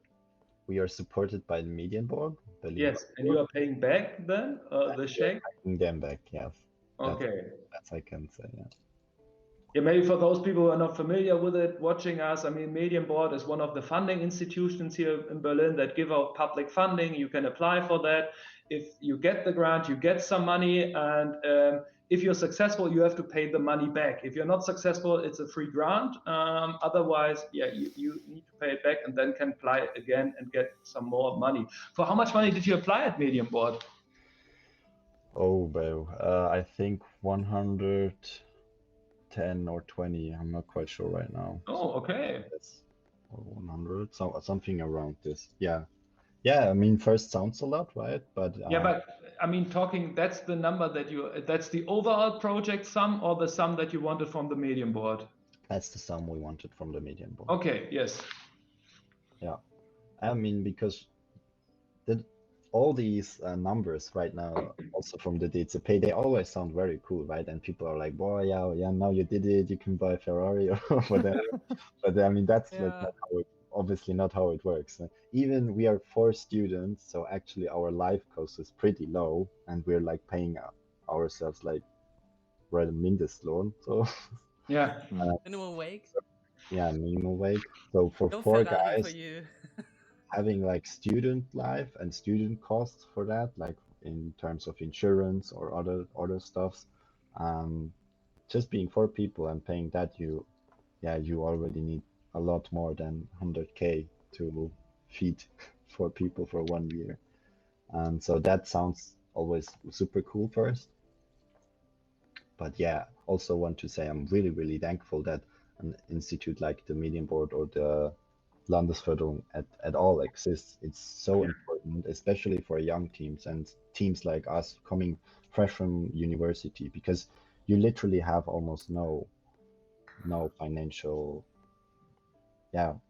Speaker 3: supported by the median board.
Speaker 2: Yes, and you are paying back then the shake?
Speaker 3: Paying them back, yes.
Speaker 2: Okay.
Speaker 3: That's I can say, yeah.
Speaker 2: Yeah, maybe for those people who are not familiar with it, watching us, I mean, Median Board is one of the funding institutions here in Berlin that give out public funding. You can apply for that. If you get the grant, you get some money, and if you're successful, you have to pay the money back. If you're not successful, it's a free grant. Otherwise, yeah, you need to pay it back and then can apply again and get some more money. For how much money did you apply at Median Board?
Speaker 3: Oh, bro, I think 110 or 20. I'm not quite sure right now.
Speaker 2: Oh, okay.
Speaker 3: Or 100, something around this. Yeah. Yeah, I mean, first sounds a lot, right? But
Speaker 2: yeah, but I mean, that's the number that's the overall project sum, or the sum that you wanted from the median board?
Speaker 3: That's the sum we wanted from the median board.
Speaker 2: Okay, yes.
Speaker 3: Yeah. I mean, because all these numbers right now, also from the DCP, they always sound very cool, right? And people are like, boy, yeah, now you did it, you can buy a Ferrari or whatever. But I mean, that's like not how obviously not how it works. Even we are 4 students, so actually our life cost is pretty low, and we're like paying ourselves like rather Mindestlohn. So
Speaker 2: yeah,
Speaker 1: minimum wage.
Speaker 3: Yeah, minimum wage. So for
Speaker 1: No
Speaker 3: 4
Speaker 1: Ferrari
Speaker 3: guys,
Speaker 1: for you.
Speaker 3: having like student life and student costs for that, like in terms of insurance or other stuffs, just being 4 people and paying that, you already need a lot more than 100K to feed 4 people for 1 year. And so that sounds always super cool first. But yeah, also want to say I'm really, really thankful that an institute like the Median Board or the Landesförderung at all exists. It's so important, especially for young teams and teams like us coming fresh from university, because you literally have almost no financial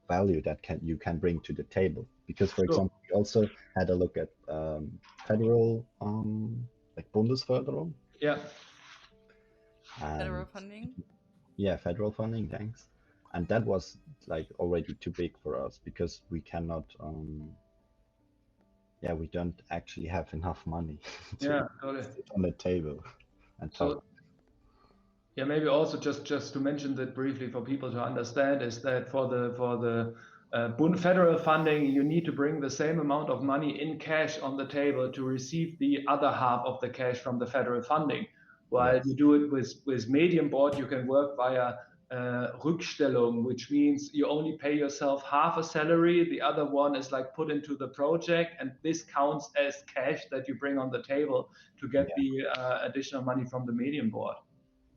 Speaker 3: value that you can bring to the table. Because for example, we also had a look at federal like Bundesförderung.
Speaker 2: Yeah.
Speaker 1: Federal funding?
Speaker 3: Yeah, federal funding, thanks. And that was like already too big for us, because we cannot we don't actually have enough money to sit on the table and talk.
Speaker 2: Yeah, maybe also just to mention that briefly for people to understand is that for the federal funding, you need to bring the same amount of money in cash on the table to receive the other half of the cash from the federal funding. While you do it with Median Board, you can work via Rückstellung, which means you only pay yourself half a salary. The other one is like put into the project, and this counts as cash that you bring on the table to get the additional money from the Median Board.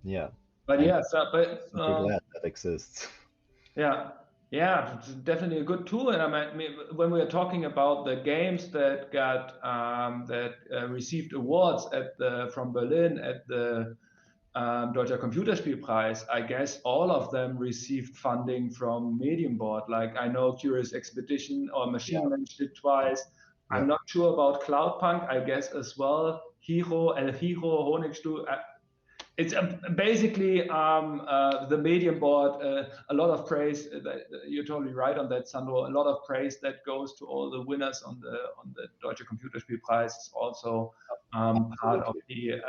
Speaker 3: Yeah.
Speaker 2: But
Speaker 3: I'm
Speaker 2: yeah,
Speaker 3: super glad that exists.
Speaker 2: Yeah, it's definitely a good tool. And I mean, when we are talking about the games that got received awards from Berlin at the Deutscher Computerspielepreis, I guess all of them received funding from Median Board. Like I know Curious Expedition or Machine Ranch did twice. Yeah. I'm not sure about Cloudpunk, I guess as well. El Hero, Honigstuhl. It's basically the Median Board, a lot of praise. You're totally right on that, Sandro. A lot of praise that goes to all the winners on the Deutsche Computerspielepreis. It's also part of the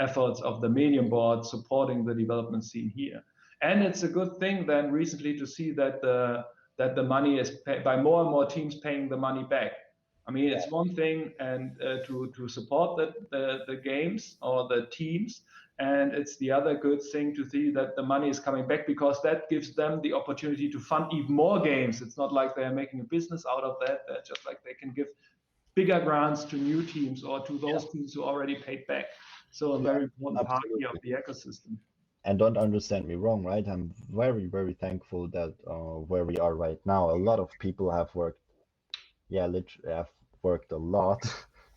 Speaker 2: efforts of the Median Board supporting the development scene here. And it's a good thing then recently to see that the money is by more and more teams paying the money back. I mean, it's one thing and to support the games or the teams. And it's the other good thing to see that the money is coming back, because that gives them the opportunity to fund even more games. It's not like they're making a business out of that. They're just like they can give bigger grants to new teams or to those teams who already paid back. So a very important part here of the ecosystem.
Speaker 3: and don't understand me wrong, right? I'm very, very thankful that where we are right now, a lot of people have worked, literally have worked a lot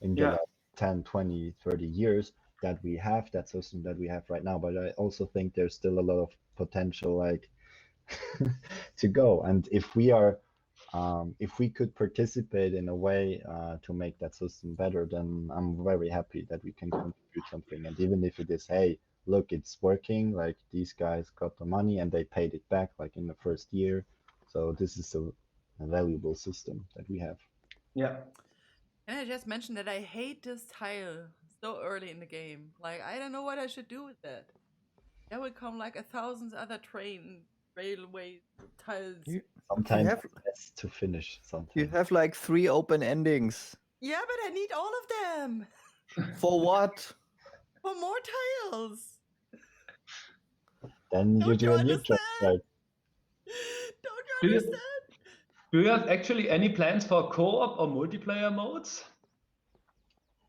Speaker 3: in the last 10, 20, 30 years that we have that system that we have right now. But I also think there's still a lot of potential, like, to go. And if we could participate in a way to make that system better, then I'm very happy that we can contribute something. And even if it is, hey, look, it's working, like these guys got the money and they paid it back like in the first year. So this is a valuable system that we have.
Speaker 2: Yeah.
Speaker 1: And I just mentioned that I hate this tile so early in the game. Like, I don't know what I should do with that. There will come like 1,000 other railway tiles.
Speaker 3: Sometimes it's best to finish something.
Speaker 4: You have like 3 open endings.
Speaker 1: Yeah, but I need all of them.
Speaker 4: For what?
Speaker 1: For more tiles.
Speaker 3: Then you do a new job, right?
Speaker 1: Don't you understand?
Speaker 2: Do you have actually any plans for co-op or multiplayer modes?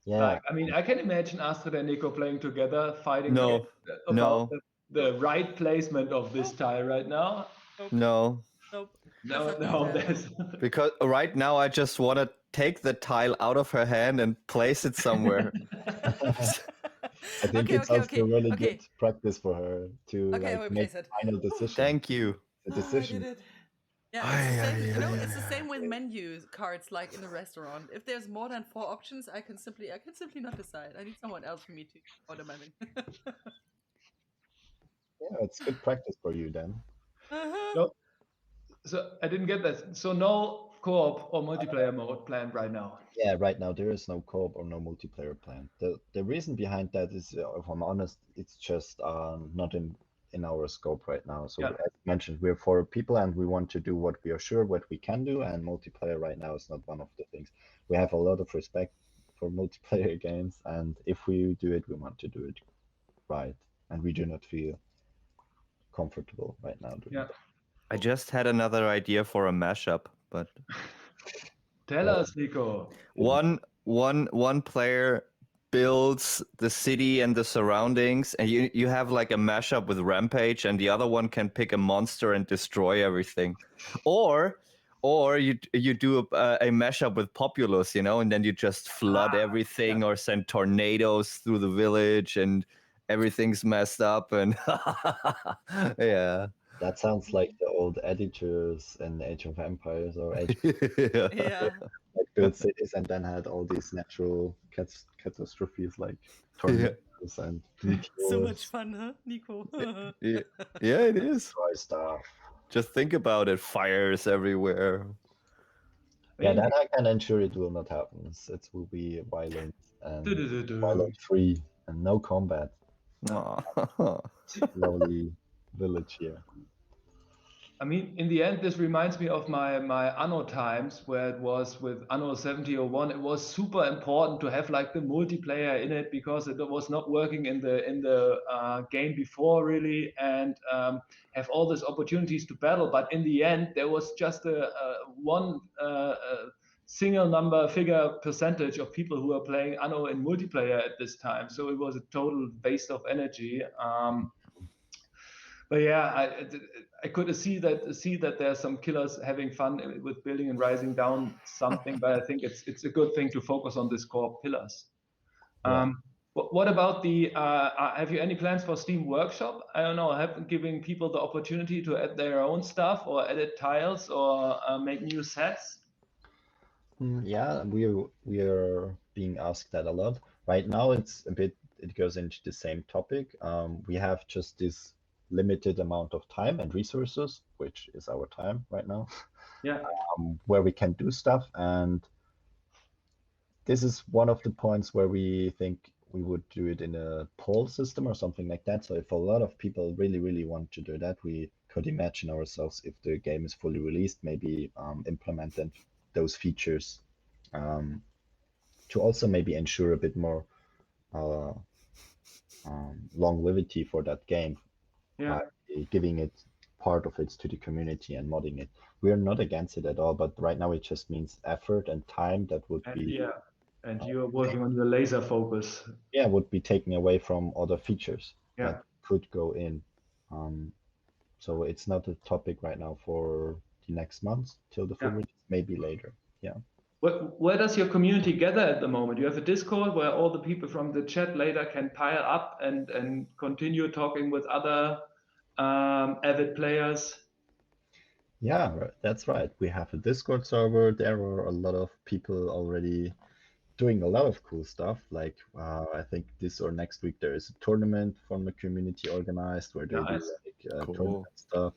Speaker 3: Yeah.
Speaker 2: Like, I mean, I can imagine Astrid and Nico playing together, fighting
Speaker 4: No.
Speaker 2: about the right placement of this tile right now.
Speaker 4: No.
Speaker 1: Nope.
Speaker 2: No, that's
Speaker 4: Because right now I just want to take the tile out of her hand and place it somewhere.
Speaker 3: I think it's also really good practice for her to make final decisions.
Speaker 4: Thank you.
Speaker 3: The decision.
Speaker 1: I did it. Yeah, it's the same, it's the same with menu cards, like in a restaurant. If there's more than 4 options, I can simply not decide. I need someone else for me to order my menu.
Speaker 3: Yeah, it's good practice for you then.
Speaker 2: So I didn't get that. So no co-op or multiplayer mode planned right now.
Speaker 3: Yeah, right now there is no co-op or no multiplayer plan. The reason behind that is, if I'm honest, it's just not in our scope right now. So as mentioned, we're 4 people and we want to do what we are sure what we can do, and multiplayer right now is not one of the things. We have a lot of respect for multiplayer games, and if we do it, we want to do it right, and we do not feel comfortable right now doing that.
Speaker 4: I just had another idea for a mashup, but
Speaker 2: tell us, Nico.
Speaker 4: One player builds the city and the surroundings, and you have like a mashup with Rampage, and the other one can pick a monster and destroy everything, or you do a mashup with Populous, and then you just flood everything or send tornadoes through the village and everything's messed up and yeah.
Speaker 3: That sounds like the old editors in Age of Empires or Age of like built cities and then had all these natural catastrophes like tornadoes and meteors.
Speaker 1: So much fun, huh, Nico?
Speaker 4: Yeah, it is.
Speaker 3: Stuff.
Speaker 4: Just think about it, fires everywhere.
Speaker 3: Yeah, that I can ensure it will not happen. It will be violent and violent-free and no combat. Lovely village here.
Speaker 2: I mean, in the end, this reminds me of my Anno times, where it was with Anno 7001. It was super important to have like the multiplayer in it because it was not working in the game before really, and have all these opportunities to battle. But in the end, there was just one single number figure percentage of people who are playing Anno in multiplayer at this time. So it was a total waste of energy. But yeah, I could see that there are some killers having fun with building and rising down something, but I think it's a good thing to focus on these core pillars. What about the? Have you any plans for Steam Workshop? I don't know. Giving people the opportunity to add their own stuff or edit tiles or make new sets?
Speaker 3: Yeah, we are being asked that a lot. Right now, it goes into the same topic. We have just this limited amount of time and resources, which is our time right now, where we can do stuff. And this is one of the points where we think we would do it in a poll system or something like that. So if a lot of people really, really want to do that, we could imagine ourselves, if the game is fully released, maybe implement those features to also maybe ensure a bit more longevity for that game. Giving it part of it to the community and modding it. We are not against it at all, but right now it just means effort and time that would be
Speaker 2: and you're working on the laser focus.
Speaker 3: Would be taken away from other features that could go in So it's not a topic right now for the next month till the full release, maybe later. Yeah.
Speaker 2: Where does your community gather at the moment? You have a Discord where all the people from the chat later can pile up and continue talking with other avid players?
Speaker 3: Yeah, that's right. We have a Discord server. There are a lot of people already doing a lot of cool stuff. Like I think this or next week there is a tournament from the community organized where they do like tournament stuff.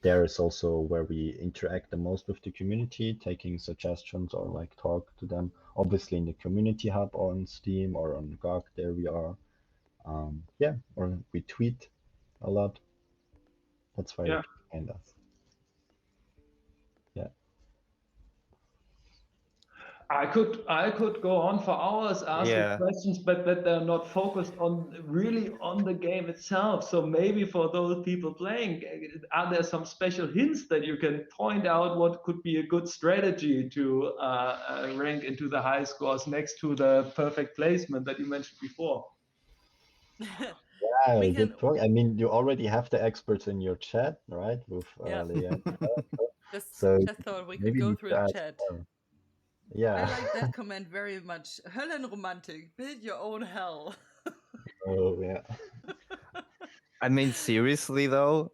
Speaker 3: There is also where we interact the most with the community, taking suggestions or like talk to them. Obviously in the community hub on Steam or on GOG, there we are. Yeah, or we tweet a lot. That's why you can find us. Yeah.
Speaker 2: I could go on for hours asking questions, but that they're not focused really on the game itself. So maybe for those people playing, are there some special hints that you can point out what could be a good strategy to rank into the high scores next to the perfect placement that you mentioned before?
Speaker 3: Yeah, good point. I mean, you already have the experts in your chat, right? With Leanne.
Speaker 1: Just thought we could
Speaker 3: maybe
Speaker 1: go
Speaker 3: need
Speaker 1: through
Speaker 3: to
Speaker 1: the
Speaker 3: add
Speaker 1: chat.
Speaker 3: more. Yeah.
Speaker 1: I like that comment very much. Höllenromantik, build your own hell.
Speaker 3: Oh yeah.
Speaker 4: I mean, seriously though,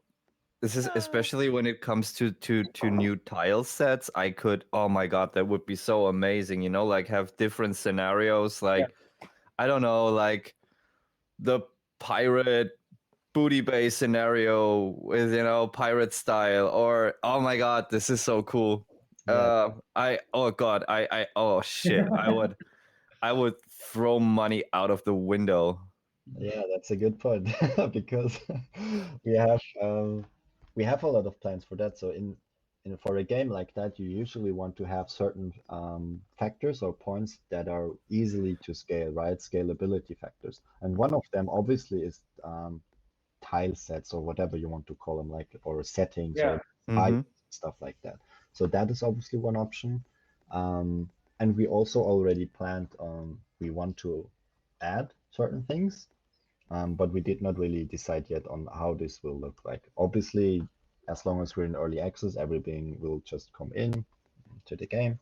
Speaker 4: this is especially when it comes to new tile sets. I could, oh my god, that would be so amazing. You know, like have different scenarios. Like I don't know, like the pirate booty base scenario with pirate style, or oh my god, this is so cool.
Speaker 3: Yeah.
Speaker 4: Oh shit, I would throw money out of the window.
Speaker 3: Yeah, that's a good point because we have a lot of plans for that. So in for a game like that, you usually want to have certain factors or points that are easily to scale, right? Scalability factors, and one of them obviously is tile sets or whatever you want to call them, like or settings or stuff like that. So that is obviously one option, and we also already planned we want to add certain things. But we did not really decide yet on how this will look like. Obviously, as long as we're in early access, everything will just come in to the game.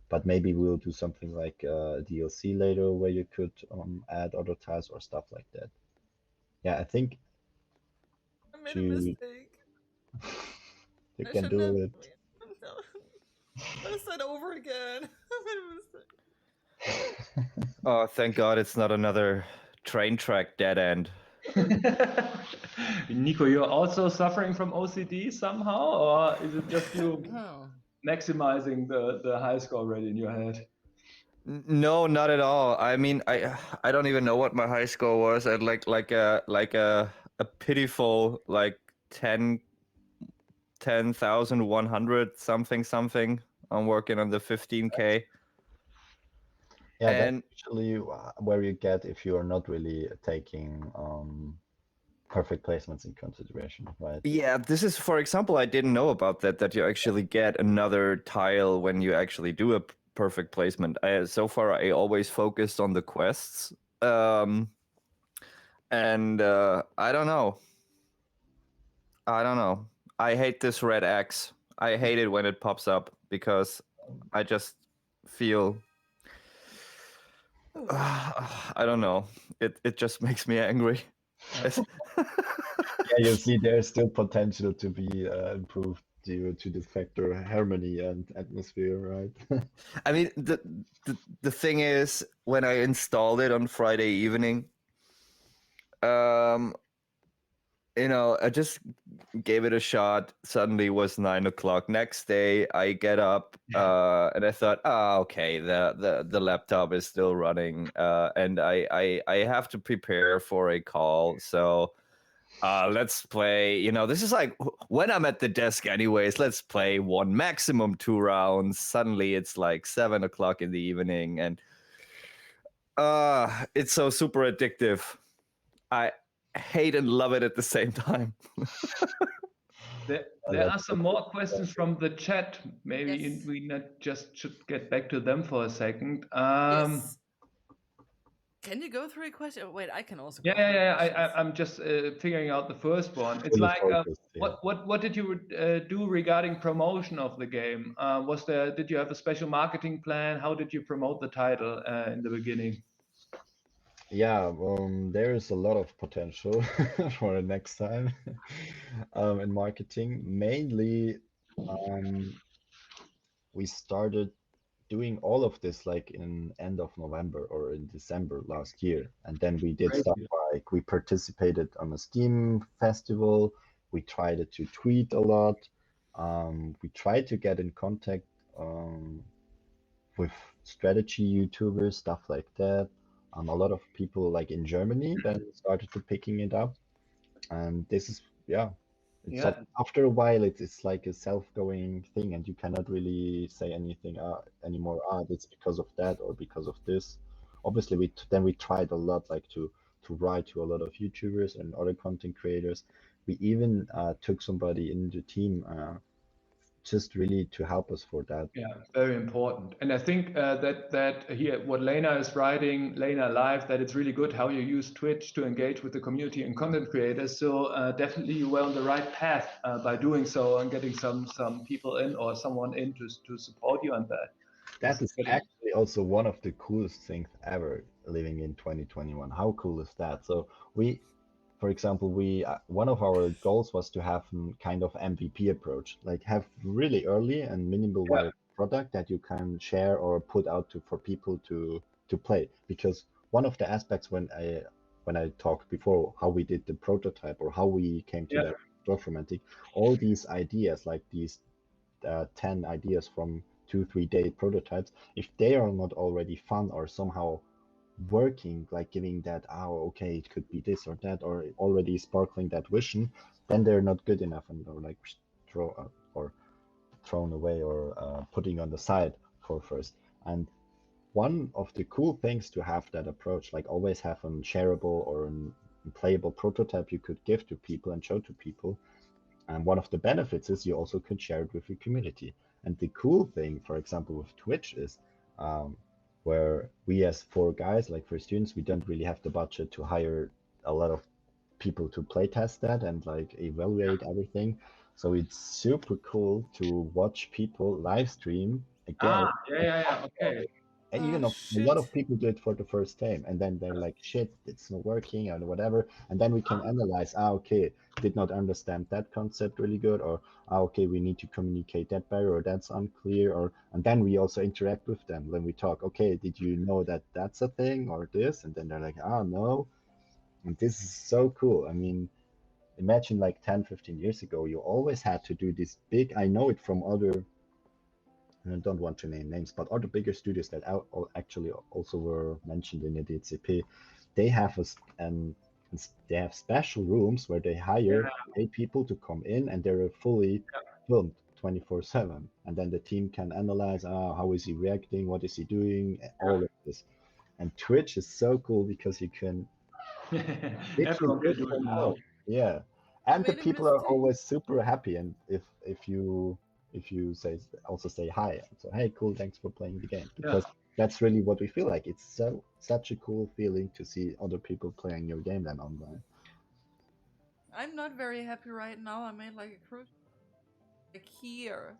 Speaker 3: But maybe we'll do something like DLC later where you could add other tiles or stuff like that. Yeah, I think
Speaker 1: I made a mistake.
Speaker 3: You can do it.
Speaker 1: Let's start over again. I made a mistake.
Speaker 4: Oh, thank God it's not another train track dead end.
Speaker 2: Nico, you're also suffering from OCD somehow, or is it just you maximizing the high score already in your head?
Speaker 4: No, not at all. I mean, I don't even know what my high score was. At like a pitiful like 10,100 something. I'm working on the 15K.
Speaker 3: Yeah, and that's usually where you get if you are not really taking perfect placements in consideration, right?
Speaker 4: Yeah, this is, for example, I didn't know about that you actually get another tile when you actually do a perfect placement. So far, I always focused on the quests, and I don't know. I hate this red X. I hate it when it pops up because I just feel I don't know. It just makes me angry.
Speaker 3: Yeah, you see, there's still potential to be improved due to the factor harmony and atmosphere, right?
Speaker 4: I mean, the thing is, when I installed it on Friday evening, I just gave it a shot. Suddenly it was 9 o'clock. Next day, I get up and I thought, okay, the laptop is still running, and I have to prepare for a call. So let's play. This is like when I'm at the desk, anyways. Let's play one, maximum 2 rounds. Suddenly it's like 7 o'clock in the evening, and it's so super addictive. I hate and love it at the same time.
Speaker 2: There are some more questions from the chat. Maybe we not just should get back to them for a second.
Speaker 1: Yes. Can you go through a question? Oh, wait, I can also.
Speaker 2: Yeah,
Speaker 1: go through questions.
Speaker 2: I'm just figuring out the first one. It's
Speaker 3: Fully
Speaker 2: like,
Speaker 3: focused, yeah.
Speaker 2: what did you do regarding promotion of the game? Did you have a special marketing plan? How did you promote the title in the beginning?
Speaker 3: Yeah, there is a lot of potential for the next time in marketing. Mainly, we started doing all of this like in end of November or in December last year, and then we did stuff like we participated on a Steam festival. We tried to tweet a lot. We tried to get in contact with strategy YouTubers, stuff like that. A lot of people like in Germany then started to picking it up, and this is it's
Speaker 2: Yeah.
Speaker 3: after a while it's like a self-going thing, and you cannot really say anything anymore. It's because of that or because of this. Obviously, we tried a lot like to write to a lot of YouTubers and other content creators. We even took somebody in the team just really to help us for that.
Speaker 2: Yeah, very important. And I think that here, what Lena is writing, Lena Live, that it's really good how you use Twitch to engage with the community and content creators. So definitely you were on the right path by doing so and getting some people in or someone in to support you on that.
Speaker 3: That is actually also one of the coolest things ever living in 2021. How cool is that? So for example, one of our goals was to have kind of MVP approach, like have really early and minimal viable product that you can share or put out for people to play. Because one of the aspects when I talked before how we did the prototype or how we came to that DORFROMANTIK, all these ideas, like these 10 ideas from 2-3 day prototypes, if they are not already fun or somehow working, like giving that, okay, it could be this or that, or already sparkling that vision, then they're not good enough and they're like thrown away or putting on the side for first. And one of the cool things to have that approach, like always have a shareable or a playable prototype you could give to people and show to people. And one of the benefits is you also could share it with your community. And the cool thing, for example, with Twitch is where we as 4 guys, like for students, we don't really have the budget to hire a lot of people to playtest that and like evaluate everything. So it's super cool to watch people live stream again.
Speaker 2: Okay.
Speaker 3: And even a lot of people do it for the first time, and then they're like, shit, it's not working or whatever. And then we can analyze, okay, did not understand that concept really good, or okay, we need to communicate that better, or that's unclear, and then we also interact with them when we talk, okay, did you know that that's a thing or this? And then they're like, no. And this is so cool. I mean, imagine like 10-15 years ago, you always had to do this big, I know it from other, and I don't want to name names, but other bigger studios that actually also were mentioned in the DCP, they have they have special rooms where they hire 8 people to come in, and they're fully filmed 24/7, and then the team can analyze, how is he reacting, what is he doing, all of this. And Twitch is so cool because you can
Speaker 2: everyone can do it now.
Speaker 3: Yeah, and the people are always super happy, and if you say hi, so hey, cool, thanks for playing the game, because that's really what we feel like. It's such a cool feeling to see other people playing your game then online.
Speaker 1: I'm not very happy right now. I made like a cruise like here.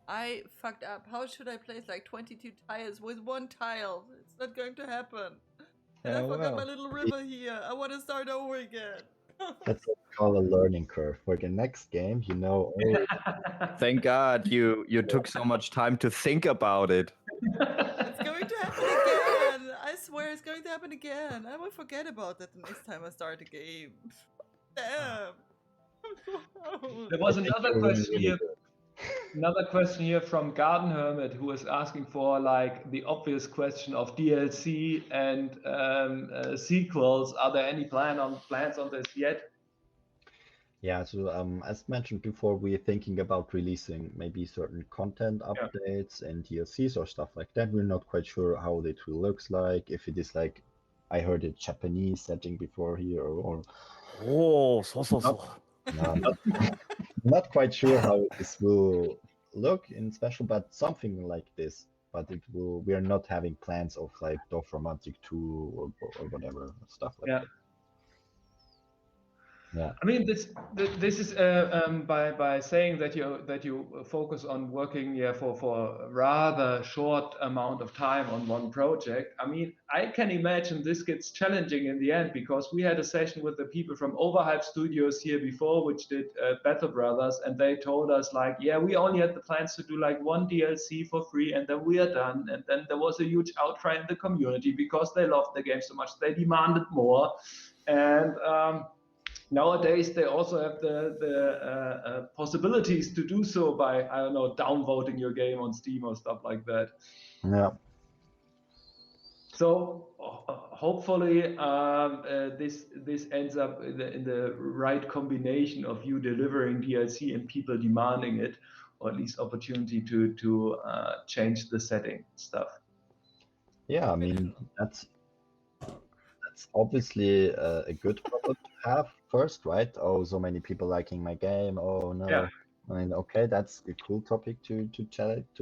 Speaker 1: I fucked up. How should I place like 22 tiles with 1 tile? It's not going to happen. And I forgot my little river here. I want to start over again.
Speaker 3: That's what we call a learning curve. For the next game,
Speaker 4: Thank God you took so much time to think about it.
Speaker 1: It's going to happen again. I swear it's going to happen again. I will forget about that the next time I start a game. Damn.
Speaker 2: There was another question here. Another question here from Garden Hermit, who is asking for like the obvious question of DLC and sequels. Are there any plans on this yet?
Speaker 3: Yeah, so as mentioned before, we're thinking about releasing maybe certain content updates and DLCs or stuff like that. We're not quite sure how it will look like. If it is like, I heard a Japanese setting before here, or not quite sure how this will look in special, but something like this. but we are not having plans of like DORFROMANTIK 2 or whatever stuff like that. Yeah.
Speaker 2: I mean, this is by saying that you focus on working for a rather short amount of time on one project. I mean, I can imagine this gets challenging in the end, because we had a session with the people from Overhype Studios here before, which did Battle Brothers, and they told us like, yeah, we only had the plans to do like one DLC for free, and then we are done. And then there was a huge outcry in the community because they loved the game so much, they demanded more. And nowadays, they also have the possibilities to do so by, I don't know, downvoting your game on Steam or stuff like that.
Speaker 3: Yeah.
Speaker 2: So hopefully this ends up in the right combination of you delivering DLC and people demanding it, or at least opportunity to change the setting stuff.
Speaker 3: Yeah, I mean, that's obviously a good problem to have first, right? Oh, so many people liking my game. Oh no.
Speaker 2: Yeah.
Speaker 3: I mean, okay, that's a cool topic to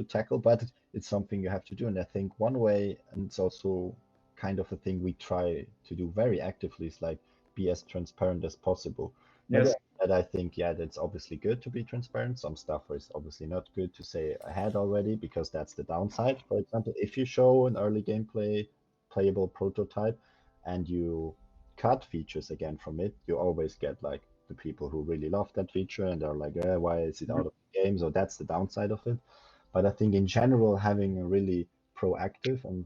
Speaker 3: tackle, but it's something you have to do. And I think one way, and it's also kind of a thing we try to do very actively, is like be as transparent as possible.
Speaker 2: Yes.
Speaker 3: That I think, yeah, that's obviously good to be transparent. Some stuff is obviously not good to say ahead already, because that's the downside. For example, if you show an early gameplay playable prototype and you cut features again from it, you always get like the people who really love that feature and are like, why is it out of the game? So that's the downside of it. But I think in general, having a really proactive and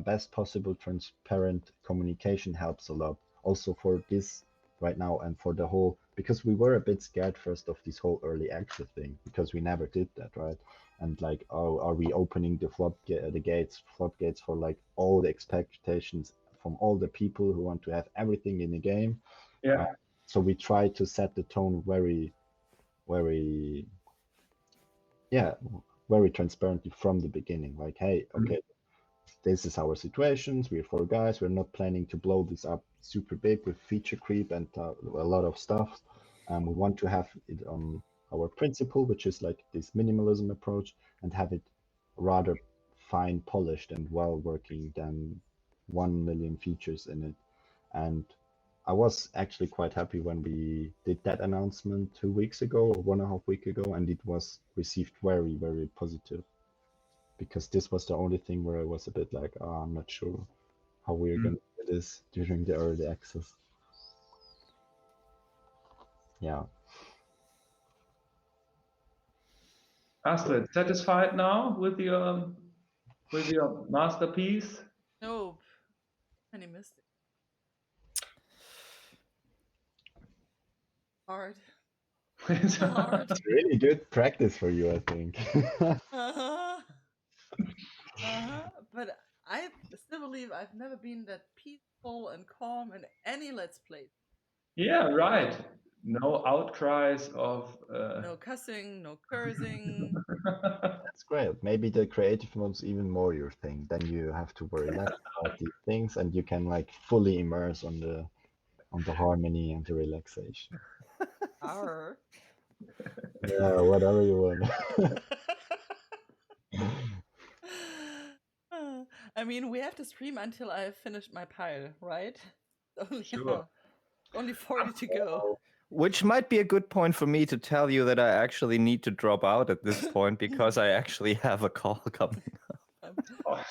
Speaker 3: best possible transparent communication helps a lot. Also for this right now, and for the whole, because we were a bit scared first of this whole early access thing, because we never did that, right? And like, oh, are we opening the floodgates for like all the expectations from all the people who want to have everything in the game?
Speaker 2: Yeah.
Speaker 3: So we try to set the tone very, very, very transparently from the beginning. Like, hey, okay, this is our situations. We're four guys. We're not planning to blow this up super big with feature creep and a lot of stuff. We want to have it on our principle, which is like this minimalism approach, and have it rather fine polished and well working than 1 million features in it. And I was actually quite happy when we did that announcement 2 weeks ago or 1.5 weeks ago, and it was received very, very positive. Because this was the only thing where I was a bit like, oh, I'm not sure how we're going to do this during the early access. Yeah.
Speaker 2: Astrid, satisfied now with your masterpiece?
Speaker 1: Nope. Any mistake. Hard.
Speaker 3: It's really good practice for you, I think.
Speaker 1: But I still believe I've never been that peaceful and calm in any Let's Play.
Speaker 2: Yeah, right. No outcries of...
Speaker 1: No cussing, no cursing.
Speaker 3: That's great. Maybe the creative mode's even more your thing. Then you have to worry less about these things, and you can like fully immerse on the harmony and the relaxation.
Speaker 1: Arr.
Speaker 3: Yeah, whatever you want.
Speaker 1: I mean, we have to stream until I've finished my pile, right?
Speaker 2: Sure.
Speaker 1: Only 40 to go.
Speaker 4: Which might be a good point for me to tell you that I actually need to drop out at this point, because I actually have a call coming up.
Speaker 2: Oh.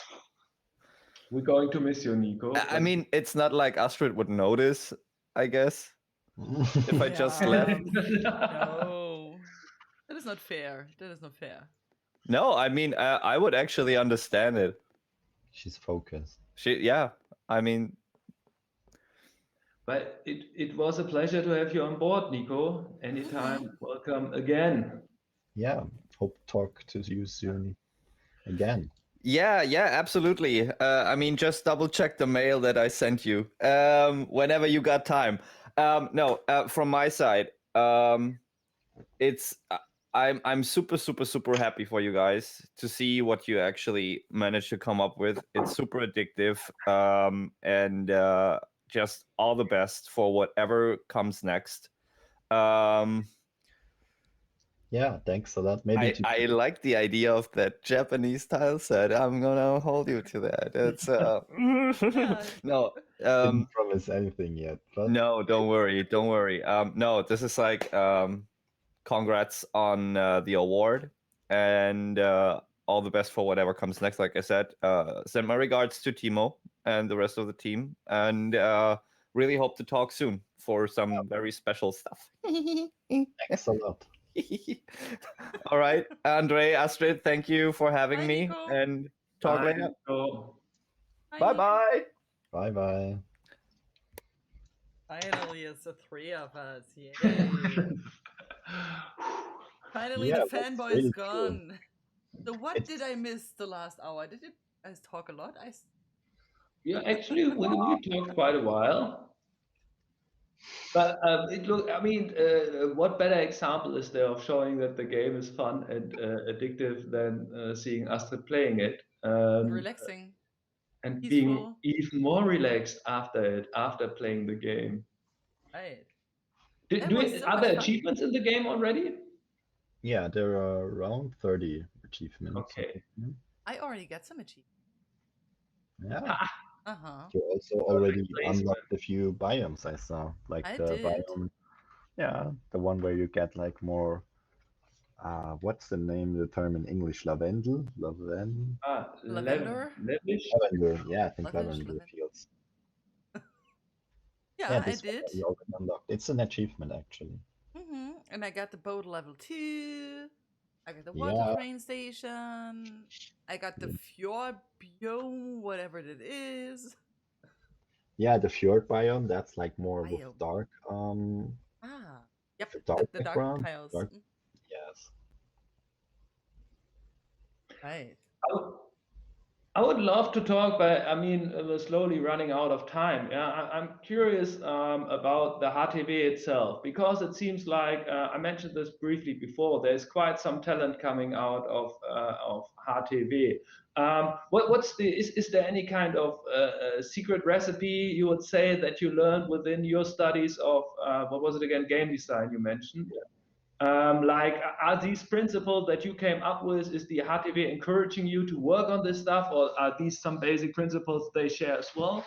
Speaker 2: We're going to miss you, Nico.
Speaker 4: I mean, it's not like Astrid would notice, I guess, if I just left.
Speaker 1: No, that is not fair. That is not fair.
Speaker 4: No, I mean, I would actually understand it.
Speaker 3: She's focused.
Speaker 4: Yeah, I mean...
Speaker 2: But it was a pleasure to have you on board, Nico. Anytime, welcome again.
Speaker 3: Yeah, hope to talk to you soon again.
Speaker 4: Yeah, absolutely. I mean, just double check the mail that I sent you whenever you got time. No, from my side, it's I'm super happy for you guys to see what you actually managed to come up with. It's super addictive, and just all the best for whatever comes next.
Speaker 3: Yeah, thanks a lot. Maybe
Speaker 4: I like the idea of that Japanese tile set. I'm gonna hold you to that. It's no,
Speaker 3: didn't promise anything yet, but
Speaker 4: no, don't worry, don't worry. No, this is like congrats on the award and all the best for whatever comes next. Like I said, send my regards to Timo and the rest of the team, and really hope to talk soon for some very special stuff.
Speaker 3: thanks a lot.
Speaker 4: All right, Andre, Astrid, thank you for having
Speaker 1: Bye,
Speaker 4: me,
Speaker 1: Nico.
Speaker 4: and talk
Speaker 2: Bye,
Speaker 4: later.
Speaker 2: Nico.
Speaker 4: Bye bye.
Speaker 3: Bye bye.
Speaker 1: Finally, it's the three of us. Yay! Finally,
Speaker 3: Yeah,
Speaker 1: the
Speaker 3: that's
Speaker 1: fanboy
Speaker 3: really
Speaker 1: is
Speaker 3: true.
Speaker 1: gone. So, what
Speaker 3: It's-
Speaker 1: did I miss the last hour? Did you guys talk a lot?
Speaker 2: Yeah, actually, we talked quite a while. But what better example is there of showing that the game is fun and addictive than seeing Astrid playing it
Speaker 1: Relaxing,
Speaker 2: and being
Speaker 1: peaceful.
Speaker 2: even more relaxed after playing the game.
Speaker 1: Right. That was so
Speaker 2: Are
Speaker 1: much
Speaker 2: there
Speaker 1: fun.
Speaker 2: achievements in the game already?
Speaker 3: Yeah, there are around 30 achievements.
Speaker 2: Okay.
Speaker 1: I already got some achievements.
Speaker 3: Yeah.
Speaker 1: Uh-huh.
Speaker 3: You also already
Speaker 2: placement.
Speaker 3: unlocked a few biomes I saw, like
Speaker 1: I
Speaker 3: the
Speaker 1: did.
Speaker 3: biome. Yeah, the one where you get like more. What's the name? The term in English? Lavendel.
Speaker 1: Lavender?
Speaker 3: Lavender. Yeah, I think
Speaker 1: Lavender.
Speaker 3: lavender fields.
Speaker 1: Yeah,
Speaker 3: Yeah,
Speaker 1: I
Speaker 3: this one
Speaker 1: did.
Speaker 3: you already unlocked. It's an achievement actually.
Speaker 1: And I got the boat level 2. I got the water
Speaker 3: Yeah.
Speaker 1: train station. I got the fjord biome, whatever it is.
Speaker 3: Yeah, the fjord biome. That's like more with
Speaker 1: Biome.
Speaker 3: dark.
Speaker 1: Yep.
Speaker 3: Dark
Speaker 1: The dark
Speaker 3: background.
Speaker 1: tiles.
Speaker 3: Dark. Yes.
Speaker 1: Right.
Speaker 2: I would love to talk, but I mean, we're slowly running out of time. Yeah, I'm curious about the HTV itself, because it seems like I mentioned this briefly before. There's quite some talent coming out of HTV. Is there any kind of secret recipe you would say that you learned within your studies of what was it again, game design you mentioned? Are these principles that you came up with, is the HTV encouraging you to work on this stuff, or are these some basic principles they share as well?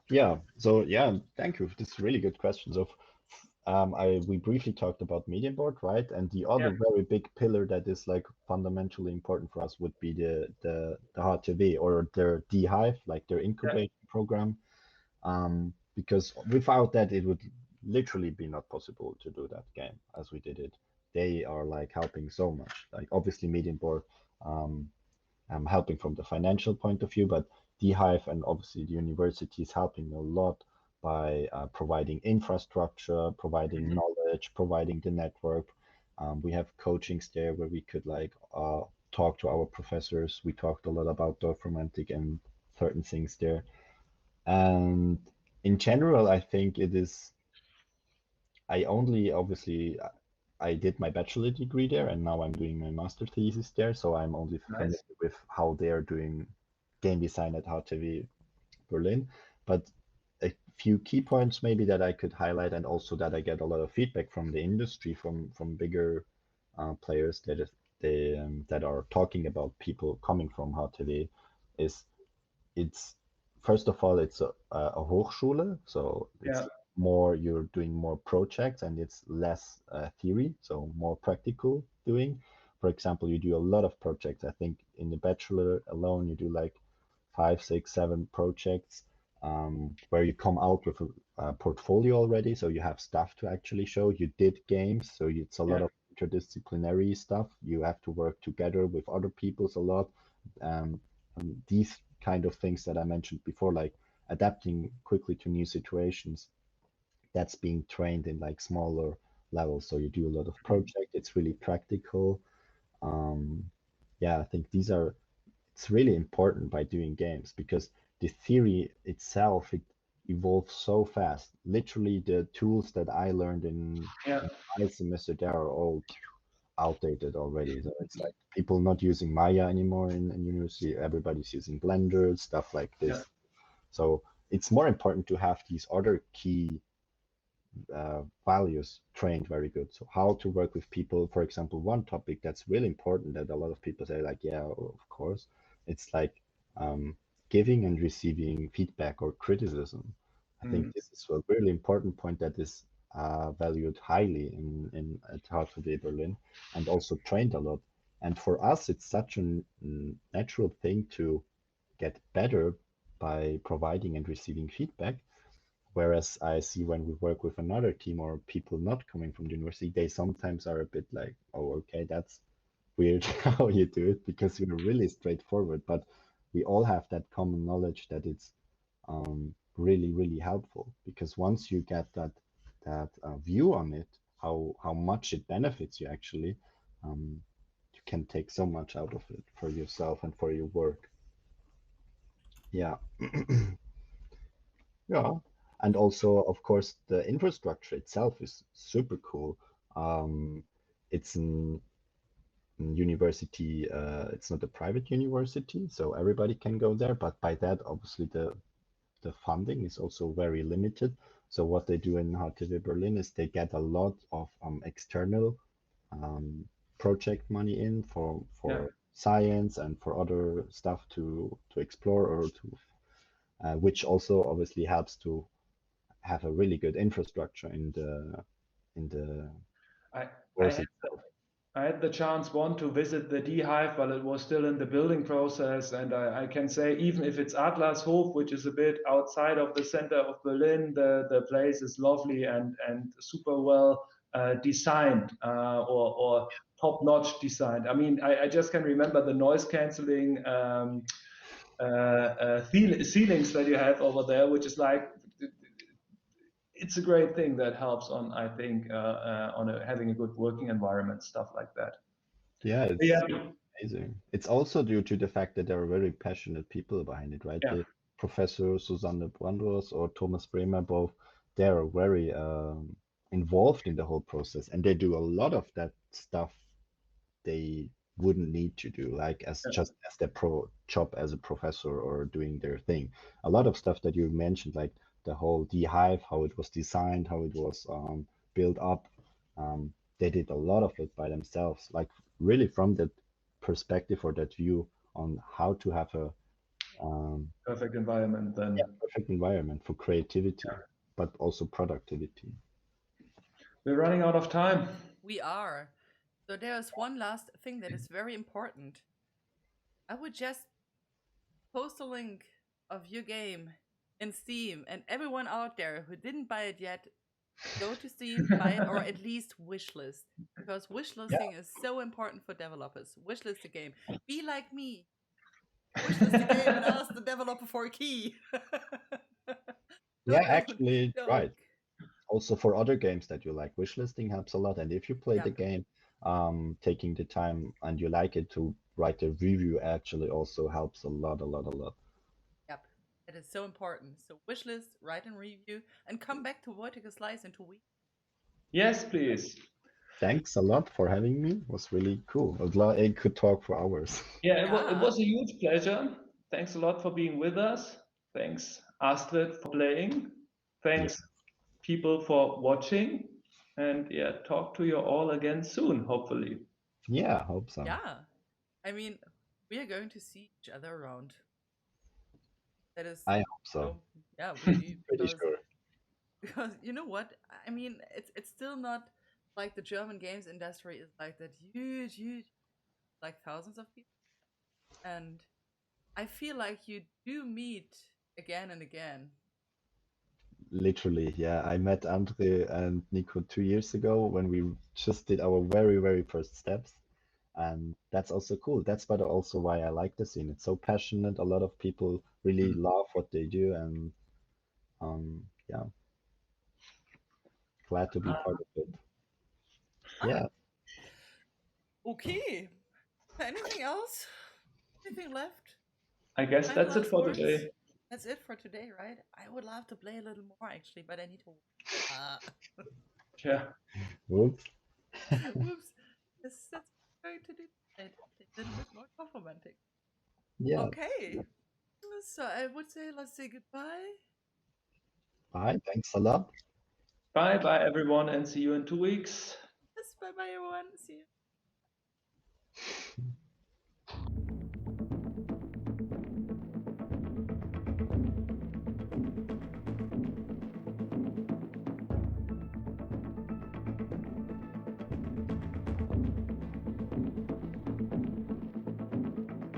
Speaker 3: Yeah. So yeah, thank you. This is a really good question. So we briefly talked about medium board, right? And the other very big pillar that is like fundamentally important for us would be the HTV or their DHive, like their incubation program. Because without that, it would literally be not possible to do that game as we did it. They are like helping so much. Like obviously medium board helping from the financial point of view, but DHive and obviously the university is helping a lot by providing infrastructure, providing knowledge, providing the network. We have coachings there where we could like talk to our professors. We talked a lot about DORFROMANTIK and certain things there. And in general, I think it is, I did my bachelor degree there and now I'm doing my master thesis there. So I'm only familiar with how they're doing game design at HTV Berlin. But a few key points maybe that I could highlight, and also that I get a lot of feedback from the industry, from bigger players that are talking about people coming from HTV, is it's first of all it's a Hochschule, so it's more, you're doing more projects and it's less theory, so more practical doing. For example, you do a lot of projects. I think in the bachelor alone you do like 5, 6, 7 projects where you come out with a portfolio already, so you have stuff to actually show. You did games, so it's a lot of interdisciplinary stuff. You have to work together with other peoples a lot. And these kind of things that I mentioned before, like adapting quickly to new situations, that's being trained in like smaller levels. So you do a lot of project. It's really practical. Yeah, I think it's really important by doing games, because the theory itself, it evolves so fast. Literally the tools that I learned in my semester, they are all outdated already. So it's like people not using Maya anymore in university. Everybody's using Blender, stuff like this. So it's more important to have these other key values trained very good. So how to work with people, for example, one topic that's really important that a lot of people say like, yeah, of course, it's like giving and receiving feedback or criticism. I think this is a really important point that is valued highly in at HVD Berlin and also trained a lot. And for us, it's such a natural thing to get better by providing and receiving feedback. Whereas I see when we work with another team or people not coming from the university, they sometimes are a bit like, oh, okay, that's weird how you do it because you're really straightforward. But we all have that common knowledge that it's really, really helpful because once you get that view on it, how much it benefits you actually, you can take so much out of it for yourself and for your work. Yeah. Yeah. And also, of course, the infrastructure itself is super cool. It's an university, it's not a private university, so everybody can go there. But by that, obviously, the funding is also very limited. So what they do in HTW Berlin is they get a lot of external project money in for science and for other stuff to explore or to which also obviously helps to have a really good infrastructure in the course itself.
Speaker 2: I had the chance to visit the D-Hive, but it was still in the building process. And I can say, even if it's Adlershof, which is a bit outside of the center of Berlin, the place is lovely and super well designed or top-notch designed. I mean, I just can remember the noise canceling ceilings that you have over there, which is like, it's a great thing that helps on, I think, on having a good working environment, stuff like that.
Speaker 3: Yeah, it's amazing. It's also due to the fact that there are very passionate people behind it, right? The Professor Susanne Brandros or Thomas Bremer, both, they are very involved in the whole process, and they do a lot of that stuff they wouldn't need to do, like just as their job as a professor or doing their thing. A lot of stuff that you mentioned, like the whole D-Hive, how it was designed, how it was built up. They did a lot of it by themselves, like really from that perspective or that view on how to have a
Speaker 2: perfect environment then.
Speaker 3: Yeah, perfect environment for creativity, but also productivity.
Speaker 2: We're running out of time.
Speaker 1: We are. So there's one last thing that is very important. I would just post a link of your game in Steam, and everyone out there who didn't buy it yet, go to Steam, buy it, or at least wishlist, because wishlisting is so important for developers. Wishlist the game. Be like me. Wishlist the game and ask the developer for a key.
Speaker 3: Yeah, actually, right. Also for other games that you like, wishlisting helps a lot. And if you play the game, taking the time and you like it to write a review actually also helps a lot.
Speaker 1: Yep, it is so important. So wishlist, write a review, and come back to Vertical Slice in 2 weeks.
Speaker 2: Yes, please.
Speaker 3: Thanks a lot for having me. It was really cool. I could talk for hours.
Speaker 2: Yeah, it was a huge pleasure. Thanks a lot for being with us. Thanks, Astrid, for playing. Thanks, people, for watching. And talk to you all again soon, hopefully.
Speaker 3: Yeah, hope so.
Speaker 1: Yeah. I mean, we are going to see each other around. That is.
Speaker 3: I hope so.
Speaker 1: Yeah, really.
Speaker 3: Pretty sure.
Speaker 1: Because you know what? I mean, it's still not like the German games industry is like that huge, like thousands of people. And I feel like you do meet again and again.
Speaker 3: Literally, yeah. I met André and Nico 2 years ago when we just did our very, very first steps. And that's also cool. That's also why I like the scene. It's so passionate. A lot of people really love what they do, and yeah, glad to be part of it. Yeah.
Speaker 1: Okay. Anything else? Anything left?
Speaker 2: I guess that's it for today.
Speaker 1: That's it for today, right? I would love to play a little more actually, but I need to.
Speaker 2: Yeah.
Speaker 3: Whoops.
Speaker 1: Whoops. That's what I'm going to do. A little bit more complimenting.
Speaker 3: Yeah.
Speaker 1: Okay. So I would say let's say goodbye.
Speaker 3: Bye. Thanks a lot.
Speaker 2: Bye bye everyone, and see you in 2 weeks.
Speaker 1: Yes, bye bye everyone. See you.